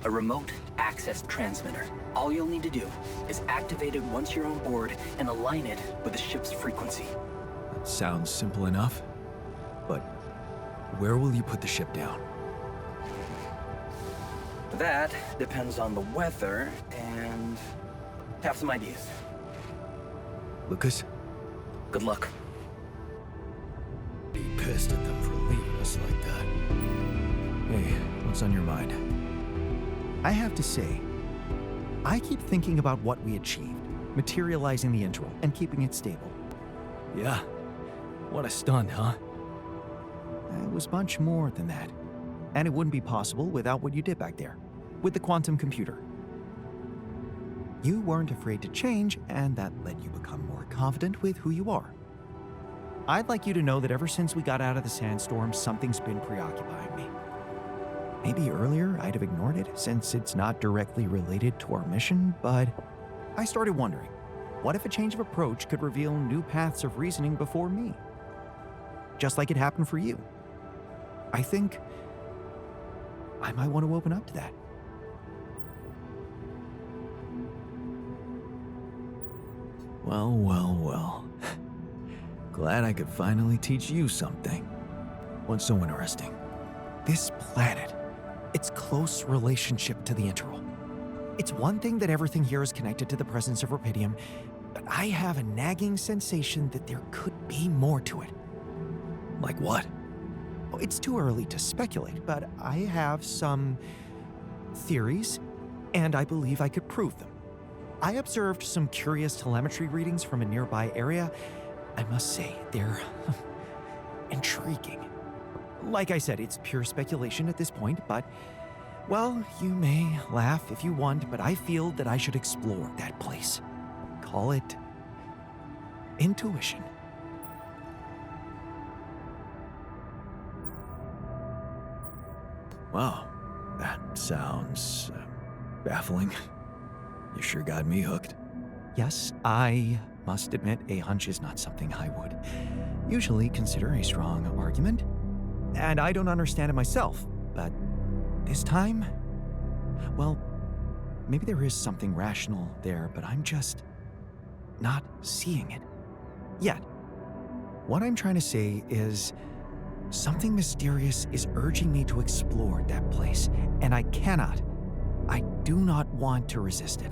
S4: A remote access transmitter. All you'll need to do is activate it once you're on board and align it with the ship's frequency.
S2: That sounds simple enough. But where will you put the ship down?
S4: That depends on the weather and have some ideas.
S2: Lucas?
S4: Good luck.
S2: Be pissed at them for leaving us like that. Hey, what's on your mind?
S3: I have to say, I keep thinking about what we achieved, materializing the intro and keeping it stable.
S2: Yeah. What a stunt, huh?
S3: It was much more than that. And it wouldn't be possible without what you did back there, with the quantum computer. You weren't afraid to change, and that let you become more confident with who you are. I'd like you to know that ever since we got out of the sandstorm, something's been preoccupying me. Maybe earlier I'd have ignored it since it's not directly related to our mission, but I started wondering, what if a change of approach could reveal new paths of reasoning before me? Just like it happened for you. I think I might want to open up to that.
S2: Well, well, well. Glad I could finally teach you something. What's so interesting?
S3: This planet, its close relationship to the Interral. It's one thing that everything here is connected to the presence of Rapidium, but I have a nagging sensation that there could be more to it.
S2: Like what?
S3: Oh, it's too early to speculate, but I have some theories, and I believe I could prove them. I observed some curious telemetry readings from a nearby area. I must say, they're intriguing. Like I said, it's pure speculation at this point, but, well, you may laugh if you want, but I feel that I should explore that place. Call it intuition.
S2: Wow, that sounds baffling. You sure got me hooked.
S3: Yes, I must admit a hunch is not something I would usually consider a strong argument. And I don't understand it myself, but this time, well, maybe there is something rational there, but I'm just not seeing it yet. What I'm trying to say is something mysterious is urging me to explore that place, and I do not want to resist it.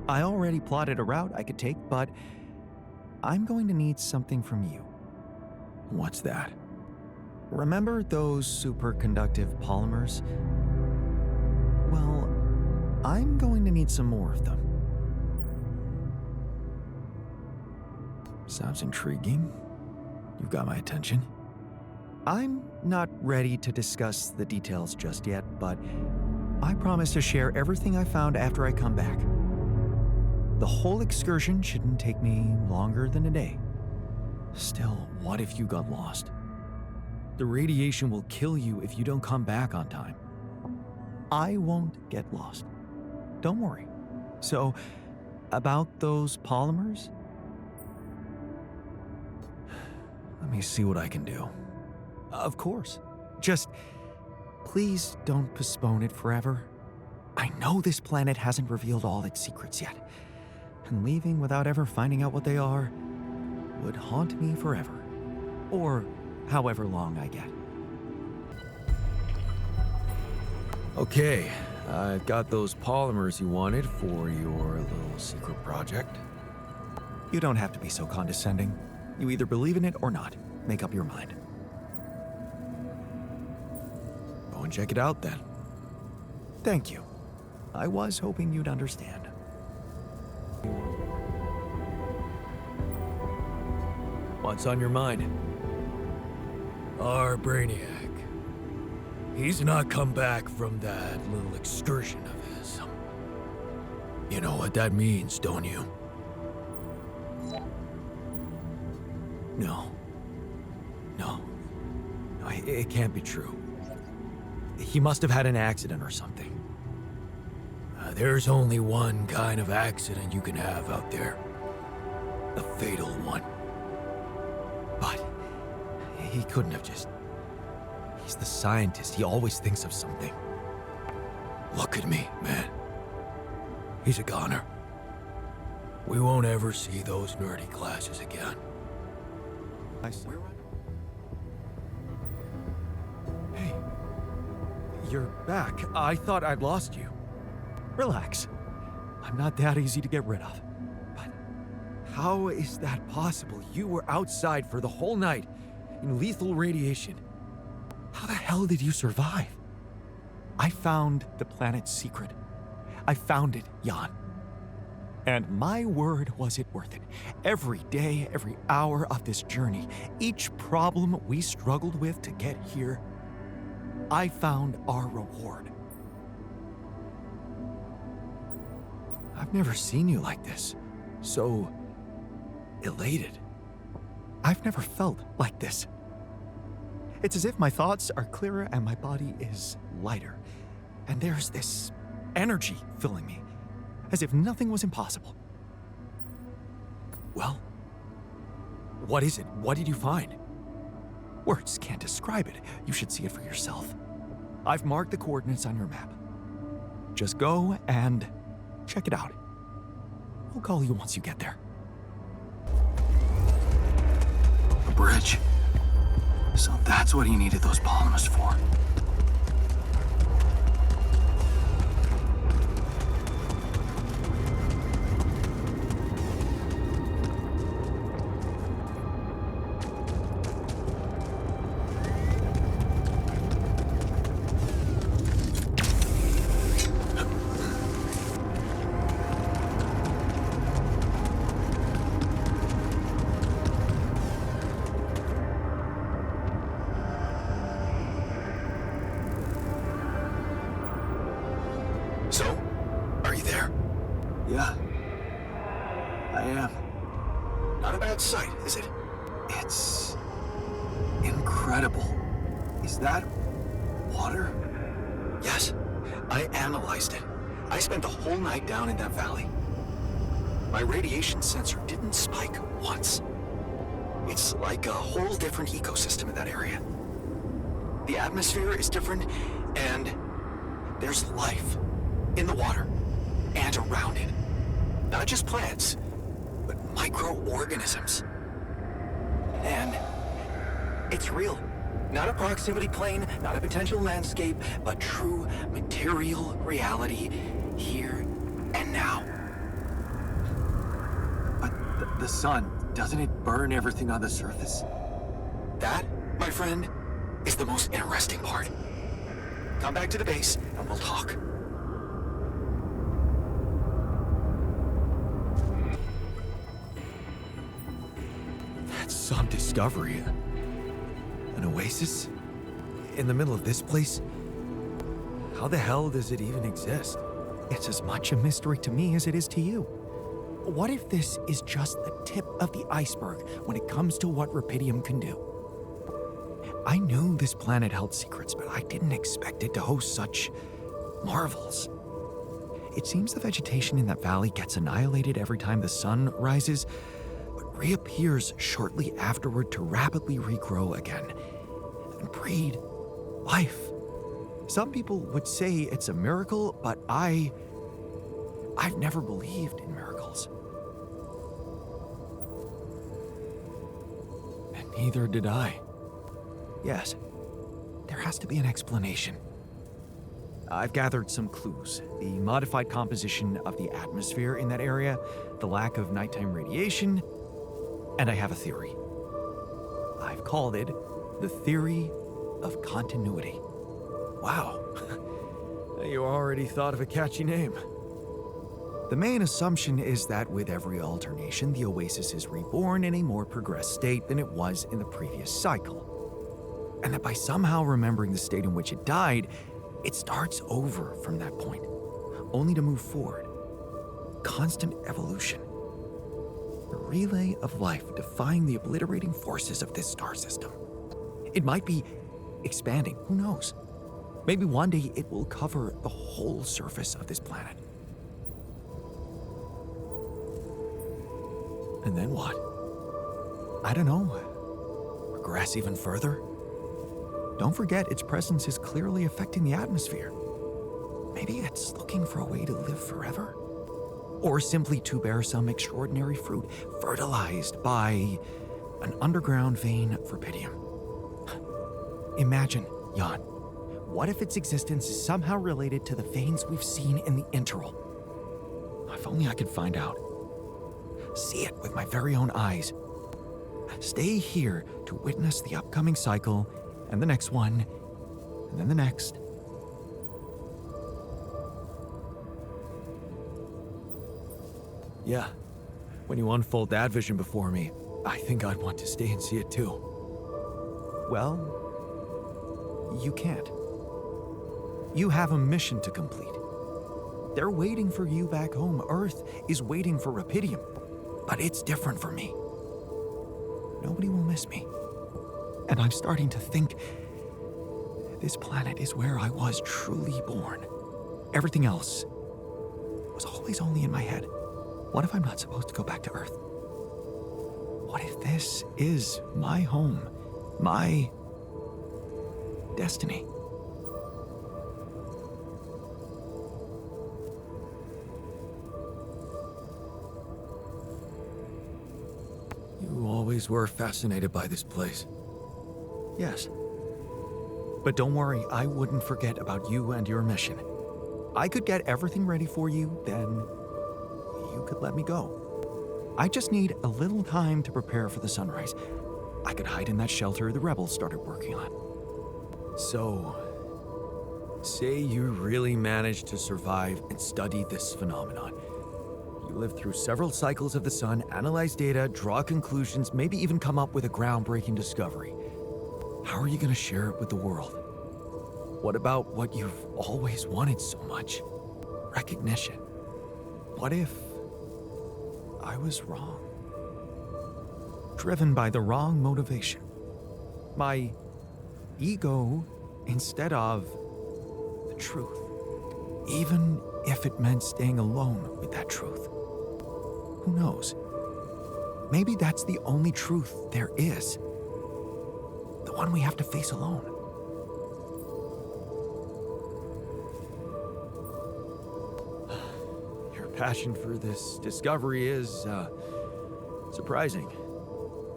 S3: I already plotted a route I could take, but I'm going to need something from you.
S2: What's that?
S3: Remember those superconductive polymers? Well, I'm going to need some more of them.
S2: Sounds intriguing. You've got my attention.
S3: I'm not ready to discuss the details just yet, but I promise to share everything I found after I come back. The whole excursion shouldn't take me longer than a day.
S2: Still, what if you got lost? The radiation will kill you if you don't come back on time.
S3: I won't get lost. Don't worry. So, about those polymers?
S2: Let me see what I can do.
S3: Of course. Just please don't postpone it forever. I know this planet hasn't revealed all its secrets yet, and leaving without ever finding out what they are would haunt me forever. Or however long I get.
S2: Okay, I've got those polymers you wanted for your little secret project.
S3: You don't have to be so condescending. You either believe in it or not. Make up your mind.
S2: Go and check it out then.
S3: Thank you. I was hoping you'd understand.
S2: What's on your mind?
S5: Our Brainiac. He's not come back from that little excursion of his. You know what that means, don't you?
S2: No. It can't be true. He must have had an accident or something.
S5: There's only one kind of accident you can have out there. The fatal one.
S2: But he couldn't have just... He's the scientist. He always thinks of something.
S5: Look at me, man. He's a goner. We won't ever see those nerdy classes again.
S3: I see. Hey, you're back. I thought I'd lost you. Relax. I'm not that easy to get rid of. But how is that possible? You were outside for the whole night in lethal radiation. How the hell did you survive? I found the planet's secret. I found it, Jan. And my word, was it worth it. Every day, every hour of this journey, each problem we struggled with to get here, I found our reward. I've never seen you like this. So elated. I've never felt like this. It's as if my thoughts are clearer and my body is lighter. And there's this energy filling me, as if nothing was impossible. Well, what is it? What did you find? Words can't describe it. You should see it for yourself. I've marked the coordinates on your map. Just go and check it out. We'll call you once you get there.
S1: A bridge. So that's what he needed those polymers for.
S2: So, are you there?
S1: Yeah. I am.
S2: Not a bad sight, is it?
S1: It's incredible. Is that water?
S2: Yes. I analyzed it. I spent the whole night down in that valley. My radiation sensor didn't spike once. It's like a whole different ecosystem in that area. The atmosphere is different, and there's life in the water and around it. Not just plants, but microorganisms. And it's real. Not a proximity plane, not a potential landscape, but true material reality here and now.
S1: But the sun, doesn't it burn everything on the surface?
S2: That, my friend, is the most interesting part. Come back to the base and we'll talk.
S3: That's some discovery. An oasis? In the middle of this place? How the hell does it even exist? It's as much a mystery to me as it is to you. What if this is just the tip of the iceberg when it comes to what Rapidium can do? I knew this planet held secrets, but I didn't expect it to host such marvels. It seems the vegetation in that valley gets annihilated every time the sun rises, but reappears shortly afterward to rapidly regrow again and breed life. Some people would say it's a miracle, but I've never believed in miracles. And neither did I. Yes, there has to be an explanation. I've gathered some clues. The modified composition of the atmosphere in that area, the lack of nighttime radiation, and I have a theory. I've called it the theory of continuity. Wow, you already thought of a catchy name. The main assumption is that with every alternation, the Oasis is reborn in a more progressed state than it was in the previous cycle. And that by somehow remembering the state in which it died, it starts over from that point, only to move forward. Constant evolution. A relay of life defying the obliterating forces of this star system. It might be expanding, who knows? Maybe one day it will cover the whole surface of this planet. And then what? I don't know. Progress even further? Don't forget, its presence is clearly affecting the atmosphere. Maybe it's looking for a way to live forever? Or simply to bear some extraordinary fruit, fertilized by an underground vein of Rapidium. Imagine, Jan, what if its existence is somehow related to the veins we've seen in the interval? If only I could find out. See it with my very own eyes. Stay here to witness the upcoming cycle, and the next one, and then the next. Yeah, when you unfold that vision before me, I think I'd want to stay and see it too. Well, you can't. You have a mission to complete. They're waiting for you back home. Earth is waiting for Rapidium. But it's different for me. Nobody will miss me. And I'm starting to think this planet is where I was truly born. Everything else was always only in my head. What if I'm not supposed to go back to Earth? What if this is my home, my destiny?
S5: always were fascinated by this place.
S3: Yes. But don't worry, I wouldn't forget about you and your mission. I could get everything ready for you, then you could let me go. I just need a little time to prepare for the sunrise. I could hide in that shelter the rebels started working on.
S2: So, say you really managed to survive and study this phenomenon. You lived through several cycles of the sun, analyze data, draw conclusions, maybe even come up with a groundbreaking discovery. How are you going to share it with the world? What about what you've always wanted so much? Recognition. What if I was wrong?
S3: Driven by the wrong motivation. My ego instead of the truth. Even if it meant staying alone with that truth. Who knows? Maybe that's the only truth there is. The one we have to face alone.
S2: Your passion for this discovery is, surprising.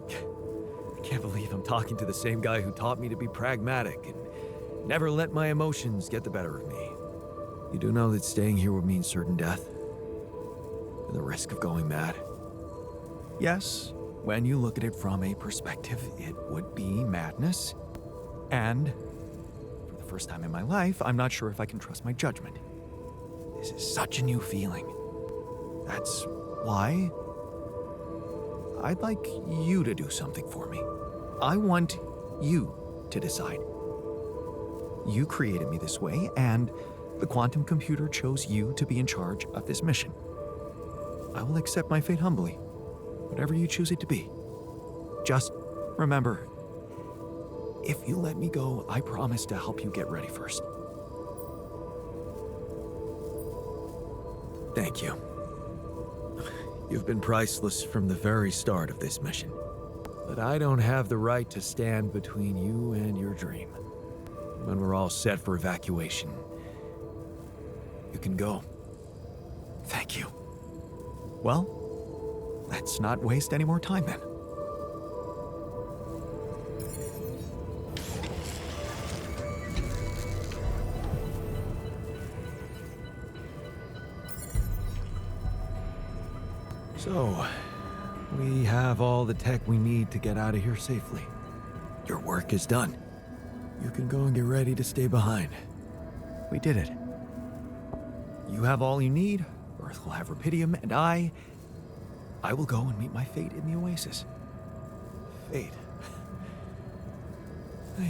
S2: I can't believe I'm talking to the same guy who taught me to be pragmatic and never let my emotions get the better of me. You do know that staying here would mean certain death? And the risk of going mad?
S3: Yes, when you look at it from a perspective, it would be madness. And for the first time in my life, I'm not sure if I can trust my judgment. This is such a new feeling. That's why I'd like you to do something for me. I want you to decide. You created me this way, and the quantum computer chose you to be in charge of this mission. I will accept my fate humbly, whatever you choose it to be. Just remember, if you let me go, I promise to help you get ready first.
S2: Thank you. You've been priceless from the very start of this mission. But I don't have the right to stand between you and your dream. When we're all set for evacuation, you can go.
S3: Thank you. Well, let's not waste any more time then.
S2: So, we have all the tech we need to get out of here safely. Your work is done. You can go and get ready to stay behind.
S3: We did it. You have all you need, Earth will have Rapidium, and I will go and meet my fate in the Oasis.
S2: Fate.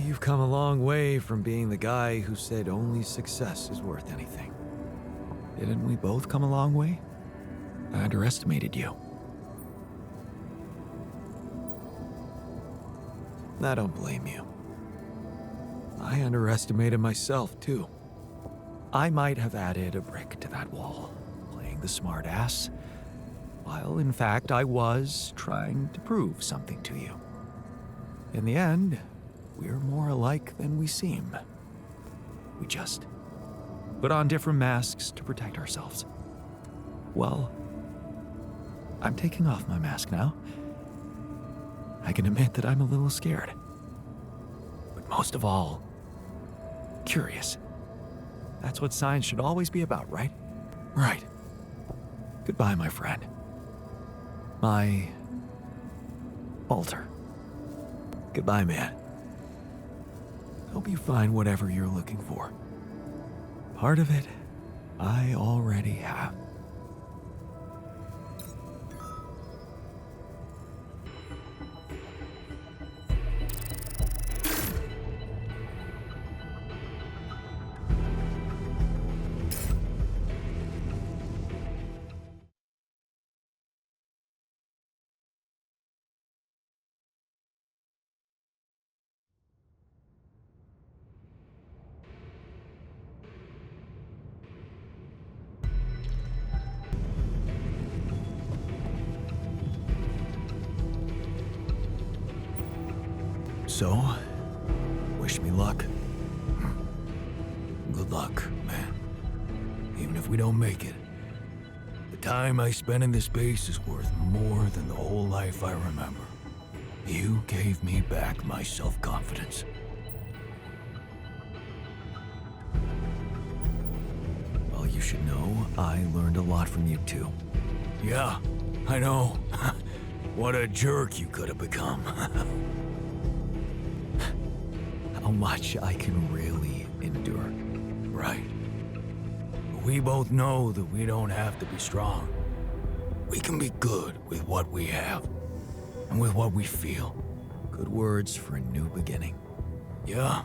S2: You've come a long way from being the guy who said only success is worth anything.
S3: Didn't we both come a long way? I underestimated you.
S2: I don't blame you. I underestimated myself, too.
S3: I might have added a brick to that wall, playing the smart ass, while in fact I was trying to prove something to you. In the end, we're more alike than we seem. We just put on different masks to protect ourselves. Well, I'm taking off my mask now. I can admit that I'm a little scared. But most of all, curious. That's what science should always be about, right? Right. Goodbye, my friend. My Walter.
S2: Goodbye, man. Hope you find whatever you're looking for.
S3: Part of it, I already have.
S2: So, wish me luck. Good luck, man. Even if we don't make it, the time I spent in this base is worth more than the whole life I remember.
S5: You gave me back my self-confidence.
S2: Well, you should know, I learned a lot from you too.
S5: Yeah, I know. What a jerk you could have become.
S2: How much I can really endure.
S5: Right. We both know that we don't have to be strong. We can be good with what we have and with what we feel.
S2: Good words for a new beginning.
S5: Yeah.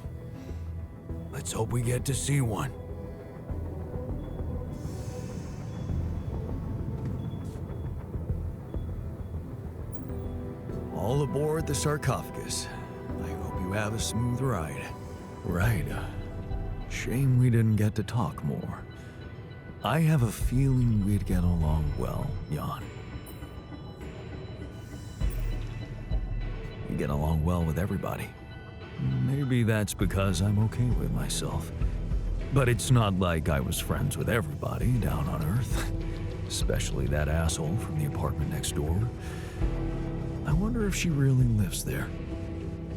S5: Let's hope we get to see one.
S2: All aboard the sarcophagus. I hope you have a smooth ride. Right. Shame we didn't get to talk more. I have a feeling we'd get along well, Jan. You get along well with everybody. Maybe that's because I'm okay with myself. But it's not like I was friends with everybody down on Earth. Especially that asshole from the apartment next door. I wonder if she really lives there.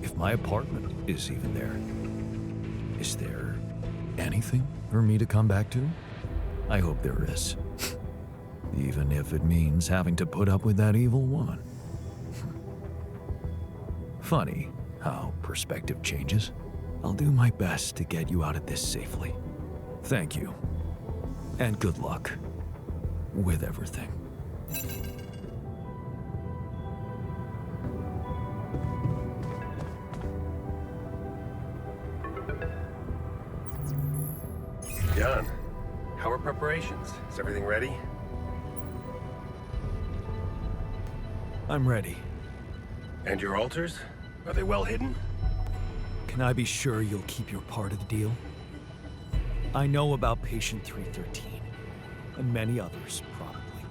S2: If my apartment is even there. Is there anything for me to come back to? I hope there is. Even if it means having to put up with that evil woman. Funny how perspective changes. I'll do my best to get you out of this safely. Thank you. And good luck with everything.
S6: Jan, how are preparations? Is everything ready?
S2: I'm ready.
S6: And your altars? Are they well hidden?
S3: Can I be sure you'll keep your part of the deal? I know about Patient 313, and many others, probably.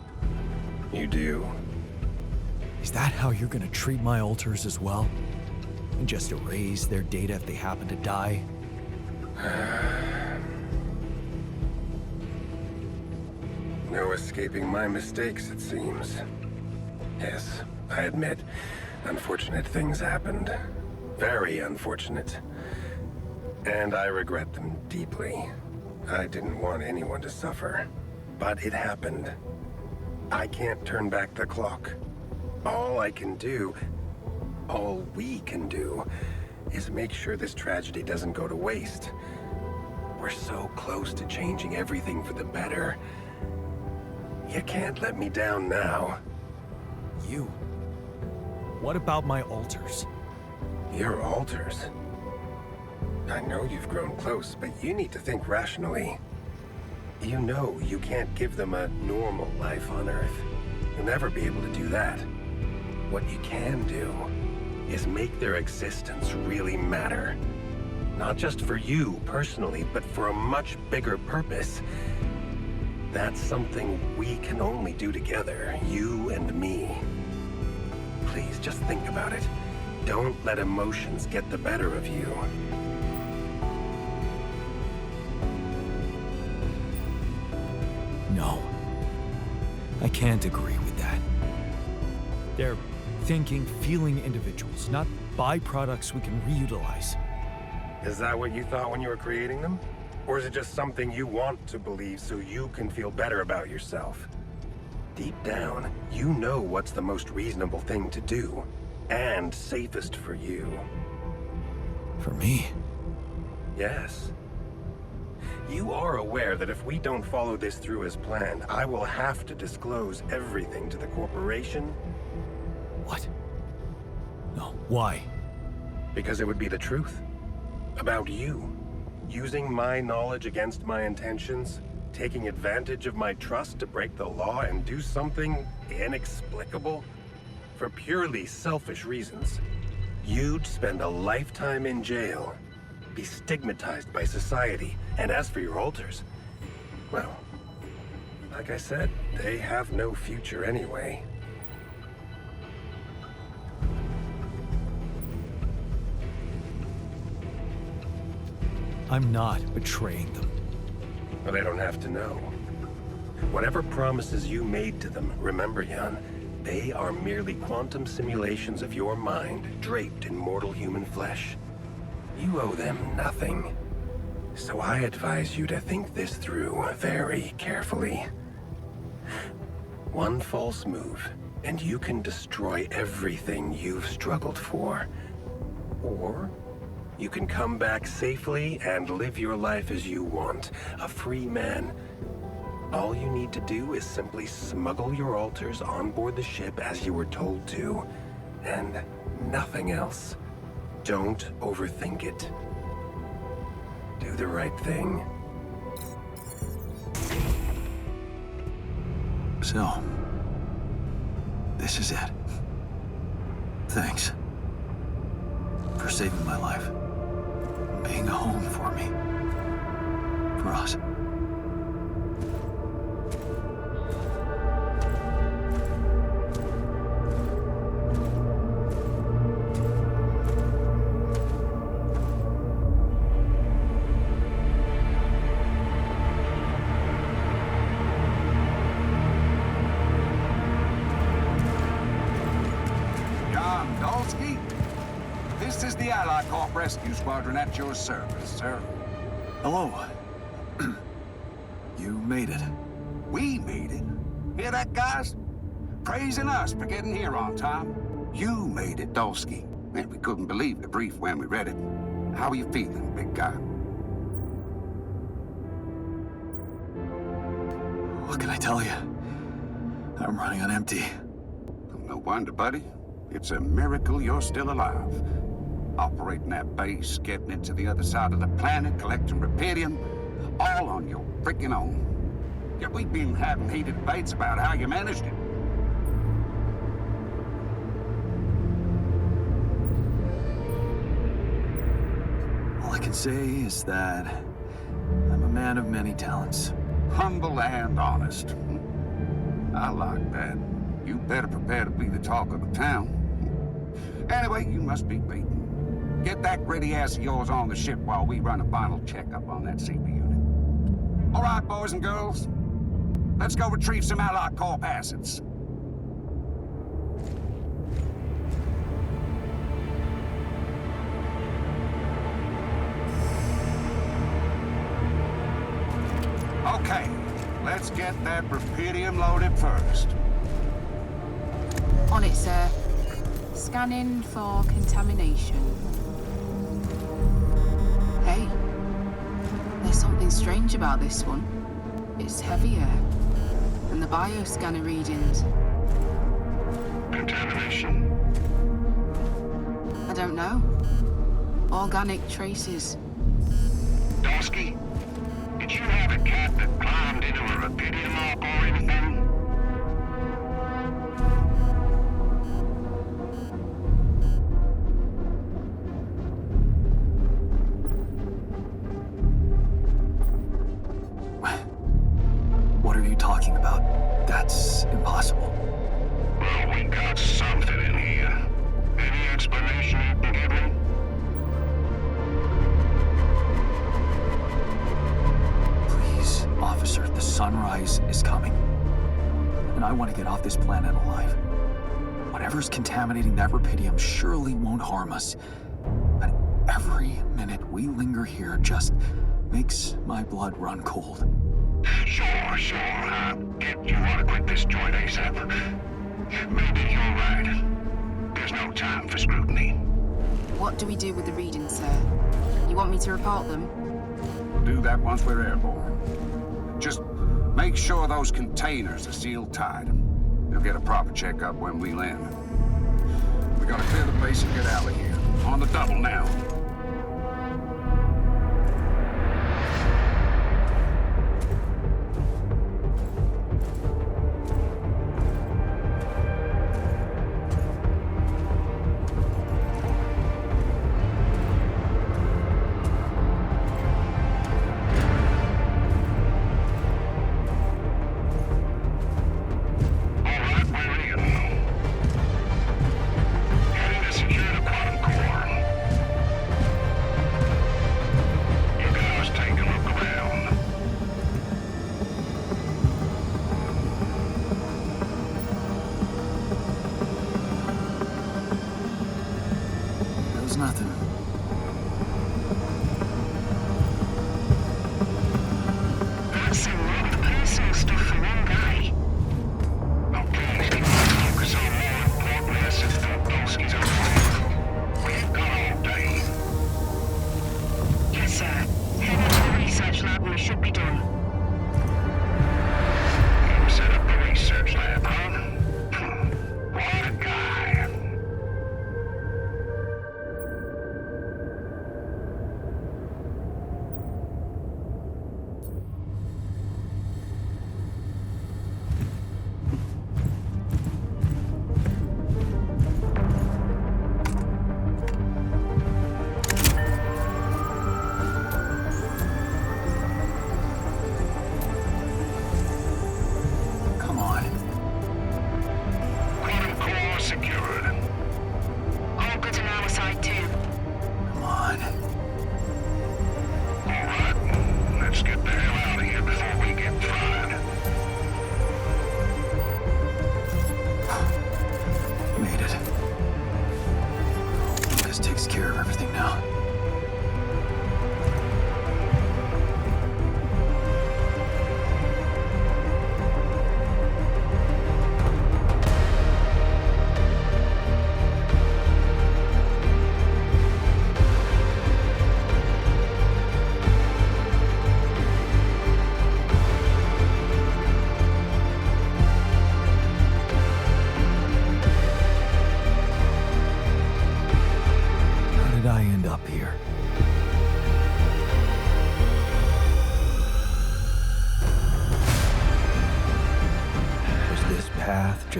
S6: You do.
S3: Is that how you're gonna treat my alters as well? And just erase their data if they happen to die?
S6: No escaping my mistakes, it seems. Yes, I admit, unfortunate things happened. Very unfortunate. And I regret them deeply. I didn't want anyone to suffer. But it happened. I can't turn back the clock. All I can do, all we can do, is make sure this tragedy doesn't go to waste. We're so close to changing everything for the better. You can't let me down now.
S3: You? What about my alters?
S6: Your altars? I know you've grown close, but you need to think rationally. You know you can't give them a normal life on Earth. You'll never be able to do that. What you can do is make their existence really matter. Not just for you personally, but for a much bigger purpose. That's something we can only do together, you and me. Please, just think about it. Don't let emotions get the better of you.
S3: No. I can't agree with that. They're thinking, feeling individuals, not byproducts we can reutilize.
S6: Is that what you thought when you were creating them? Or is it just something you want to believe so you can feel better about yourself? Deep down, you know what's the most reasonable thing to do, and safest for you.
S2: For me?
S6: Yes. You are aware that if we don't follow this through as planned, I will have to disclose everything to the corporation?
S3: What? No, why?
S6: Because it would be the truth. About you. Using my knowledge against my intentions, taking advantage of my trust to break the law and do something inexplicable for purely selfish reasons. You'd spend a lifetime in jail, be stigmatized by society, and as for your alters, well, like I said, they have no future anyway.
S3: I'm not betraying them.
S6: Well, they don't have to know. Whatever promises you made to them, remember, Jan, They are merely quantum simulations of your mind, draped in mortal human flesh. You owe them nothing. So I advise you to think this through very carefully. One false move, and you can destroy everything you've struggled for. Or you can come back safely and live your life as you want, a free man. All you need to do is simply smuggle your altars on board the ship as you were told to, and nothing else. Don't overthink it. Do the right thing.
S1: So, this is it. Thanks for saving my life. Being a home for me. For us.
S7: John Dolsky? This is the Allied Corp Rescue Squadron at your service, sir.
S1: Hello. You made it.
S7: We made it. Hear that, guys? Praising us for getting here on time. You made it, Dolsky. And we couldn't believe the brief when we read it. How are you feeling, big guy?
S1: What can I tell you? I'm running on empty.
S7: No wonder, buddy. It's a miracle you're still alive. Operating that base, getting into the other side of the planet, collecting Repedium, all on your freaking own. Yet we've been having heated debates about how you managed it.
S1: All I can say is that I'm a man of many talents.
S7: Humble and honest. I like that. You better prepare to be the talk of the town. Anyway, you must be beaten. Get that gritty ass of yours on the ship while we run a final checkup on that CB unit. All right, boys and girls. Let's go retrieve some Allied Corp assets. Okay, let's get that Repedium loaded first.
S8: On it, sir. Scanning for contamination. Hey, there's something strange about this one. It's heavier than the bioscanner readings.
S7: Contamination?
S8: I don't know. Organic traces.
S7: Dolsky, did you have a cat that climbed into a Repedium lock or anything?
S1: What are you talking about? That's impossible.
S7: Well, we got something in here. Any explanation you can give me?
S1: Please, officer, the sunrise is coming. And I want to get off this planet alive. Whatever's contaminating that Repedium surely won't harm us. But every minute we linger here just makes my blood run cold.
S7: Sure. I get you want to quit this joint ASAP. Maybe you're right. There's no time for scrutiny.
S8: What do we do with the readings, sir? You want me to report them?
S7: We'll do that once we're airborne. Just make sure those containers are sealed tight. You'll get a proper checkup when we land. We gotta clear the base and get out of here. On the double now.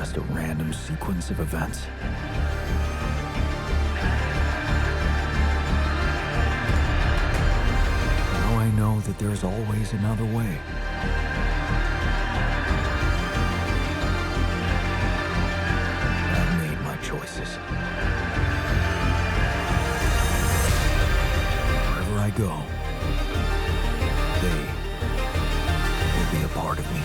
S2: just a random sequence of events. Now I know that there's always another way. I've made my choices. Wherever I go, they will be a part of me.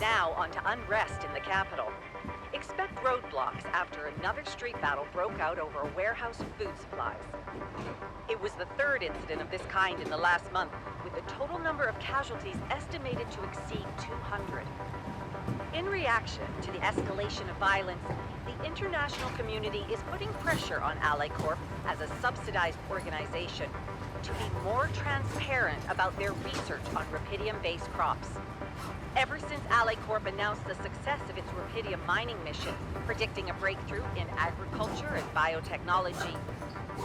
S9: Now on to unrest in the capital. Expect roadblocks after another street battle broke out over a warehouse of food supplies. It was the third incident of this kind in the last month, with the total number of casualties estimated to exceed 200. In reaction to the escalation of violence, the international community is putting pressure on Ally Corp as a subsidized organization to be more transparent about their research on rupidium-based crops. Ever since Ally Corp announced the success of its rupidium mining mission, predicting a breakthrough in agriculture and biotechnology,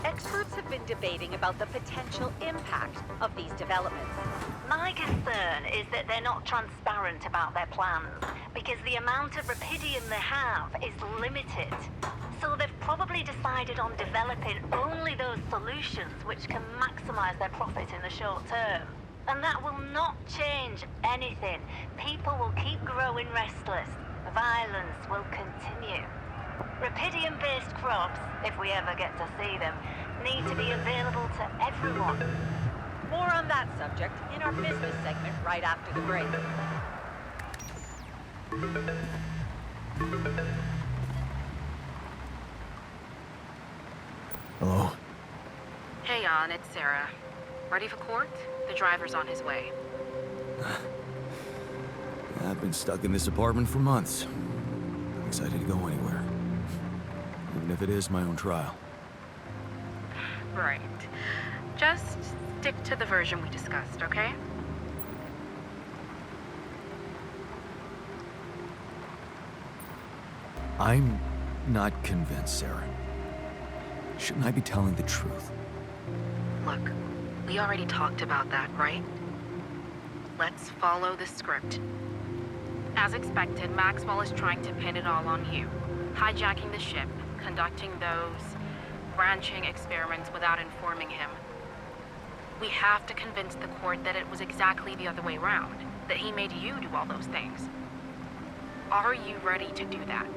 S9: experts have been debating about the potential impact of these developments.
S10: My concern is that they're not transparent about their plans, because the amount of rupidium they have is limited. So they've probably decided on developing only those solutions which can maximize their profit in the short term. And that will not change anything. People will keep growing restless. Violence will continue. Rupidium-based crops, if we ever get to see them, need to be available to everyone.
S9: More on that subject in our business segment right after the break.
S2: Hello?
S11: Hey, Jan, it's Sarah. Ready for court? The driver's on his way.
S2: I've been stuck in this apartment for months. I'm excited to go anywhere. Even if it is my own trial.
S11: Right. Just stick to the version we discussed, okay?
S2: I'm not convinced, Sarah. Shouldn't I be telling the truth?
S11: Look, we already talked about that, right? Let's follow the script. As expected, Maxwell is trying to pin it all on you. Hijacking the ship, conducting those branching experiments without informing him. We have to convince the court that it was exactly the other way around, that he made you do all those things. Are you ready to do that?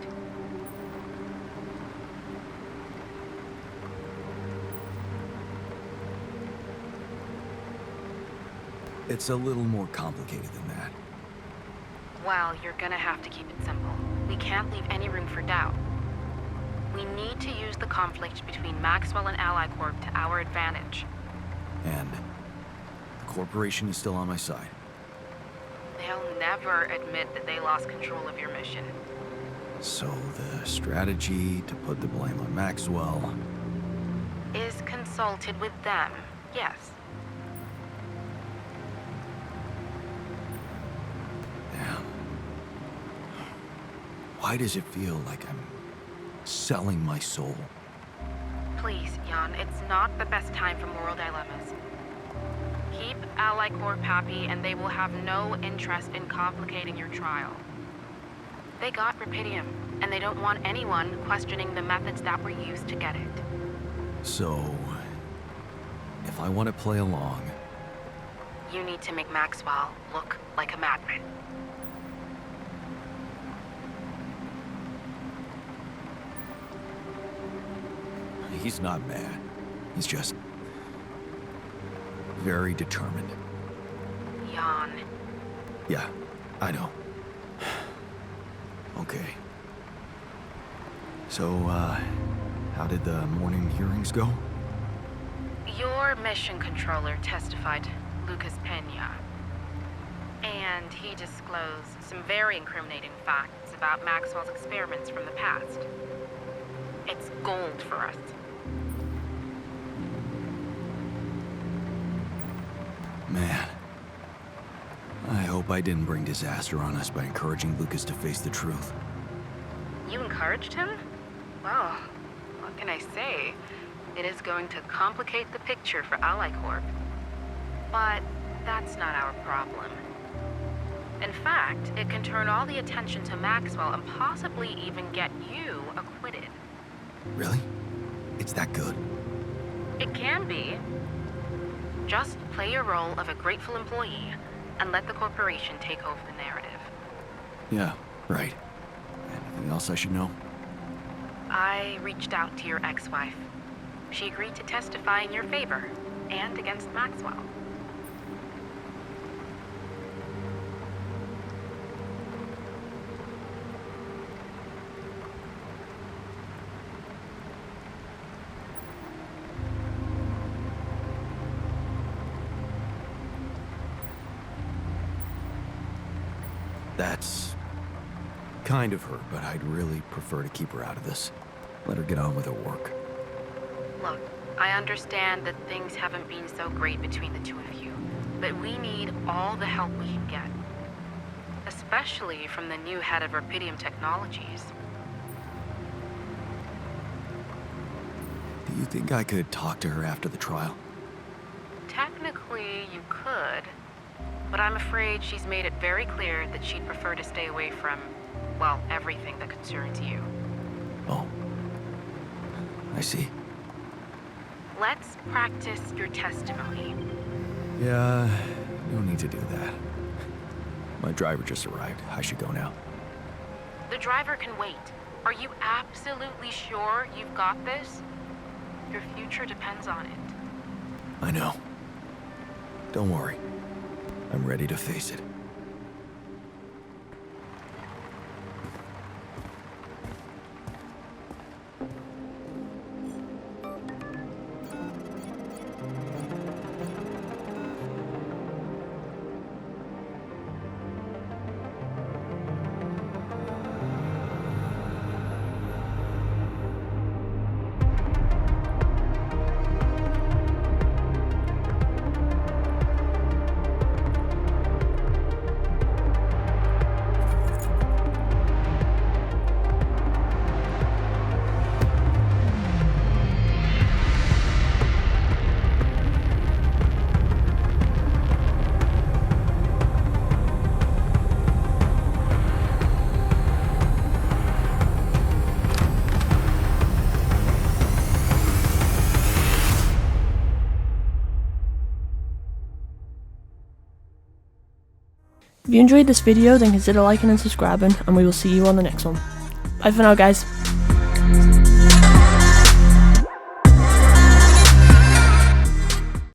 S2: It's a little more complicated than that.
S11: Well, you're gonna have to keep it simple. We can't leave any room for doubt. We need to use the conflict between Maxwell and Ally Corp to our advantage.
S2: And the corporation is still on my side.
S11: They'll never admit that they lost control of your mission.
S2: So the strategy to put the blame on Maxwell...
S11: Is consulted with them, yes.
S2: Damn. Why does it feel like I'm selling my soul?
S11: Please, Jan, it's not the best time for moral dilemmas. Keep Ally Corp happy and they will have no interest in complicating your trial. They got rupidium, and they don't want anyone questioning the methods that were used to get it.
S2: So, if I want to play along...
S11: You need to make Maxwell look like a madman.
S2: He's not mad. He's just... very determined.
S11: Jan.
S2: Yeah, I know. Okay. So, how did the morning hearings go?
S11: Your mission controller testified, Lucas Pena. And he disclosed some very incriminating facts about Maxwell's experiments from the past. It's gold for us.
S2: Man. I hope I didn't bring disaster on us by encouraging Lucas to face the truth.
S11: You encouraged him? Well, what can I say? It is going to complicate the picture for Ally Corp. But that's not our problem. In fact, it can turn all the attention to Maxwell and possibly even get you acquitted.
S2: Really? It's that good?
S11: It can be. Just play your role of a grateful employee and let the corporation take over the narrative.
S2: Yeah, right. Anything else I should know?
S11: I reached out to your ex-wife. She agreed to testify in your favor and against Maxwell.
S2: That's kind of her, but I'd really prefer to keep her out of this. Let her get on with her work.
S11: Look, I understand that things haven't been so great between the two of you, but we need all the help we can get. Especially from the new head of Rapidium Technologies.
S2: Do you think I could talk to her after the trial?
S11: Technically, you could, but I'm afraid she's made it very clear that she'd prefer to stay away from, well, everything that concerns you.
S2: Oh. I see.
S11: Let's practice your testimony.
S2: Yeah, no need to do that. My driver just arrived. I should go now.
S11: The driver can wait. Are you absolutely sure you've got this? Your future depends on it.
S2: I know. Don't worry. I'm ready to face it.
S12: If you enjoyed this video, then consider liking and subscribing, and we will see you on the next one. Bye for now, guys.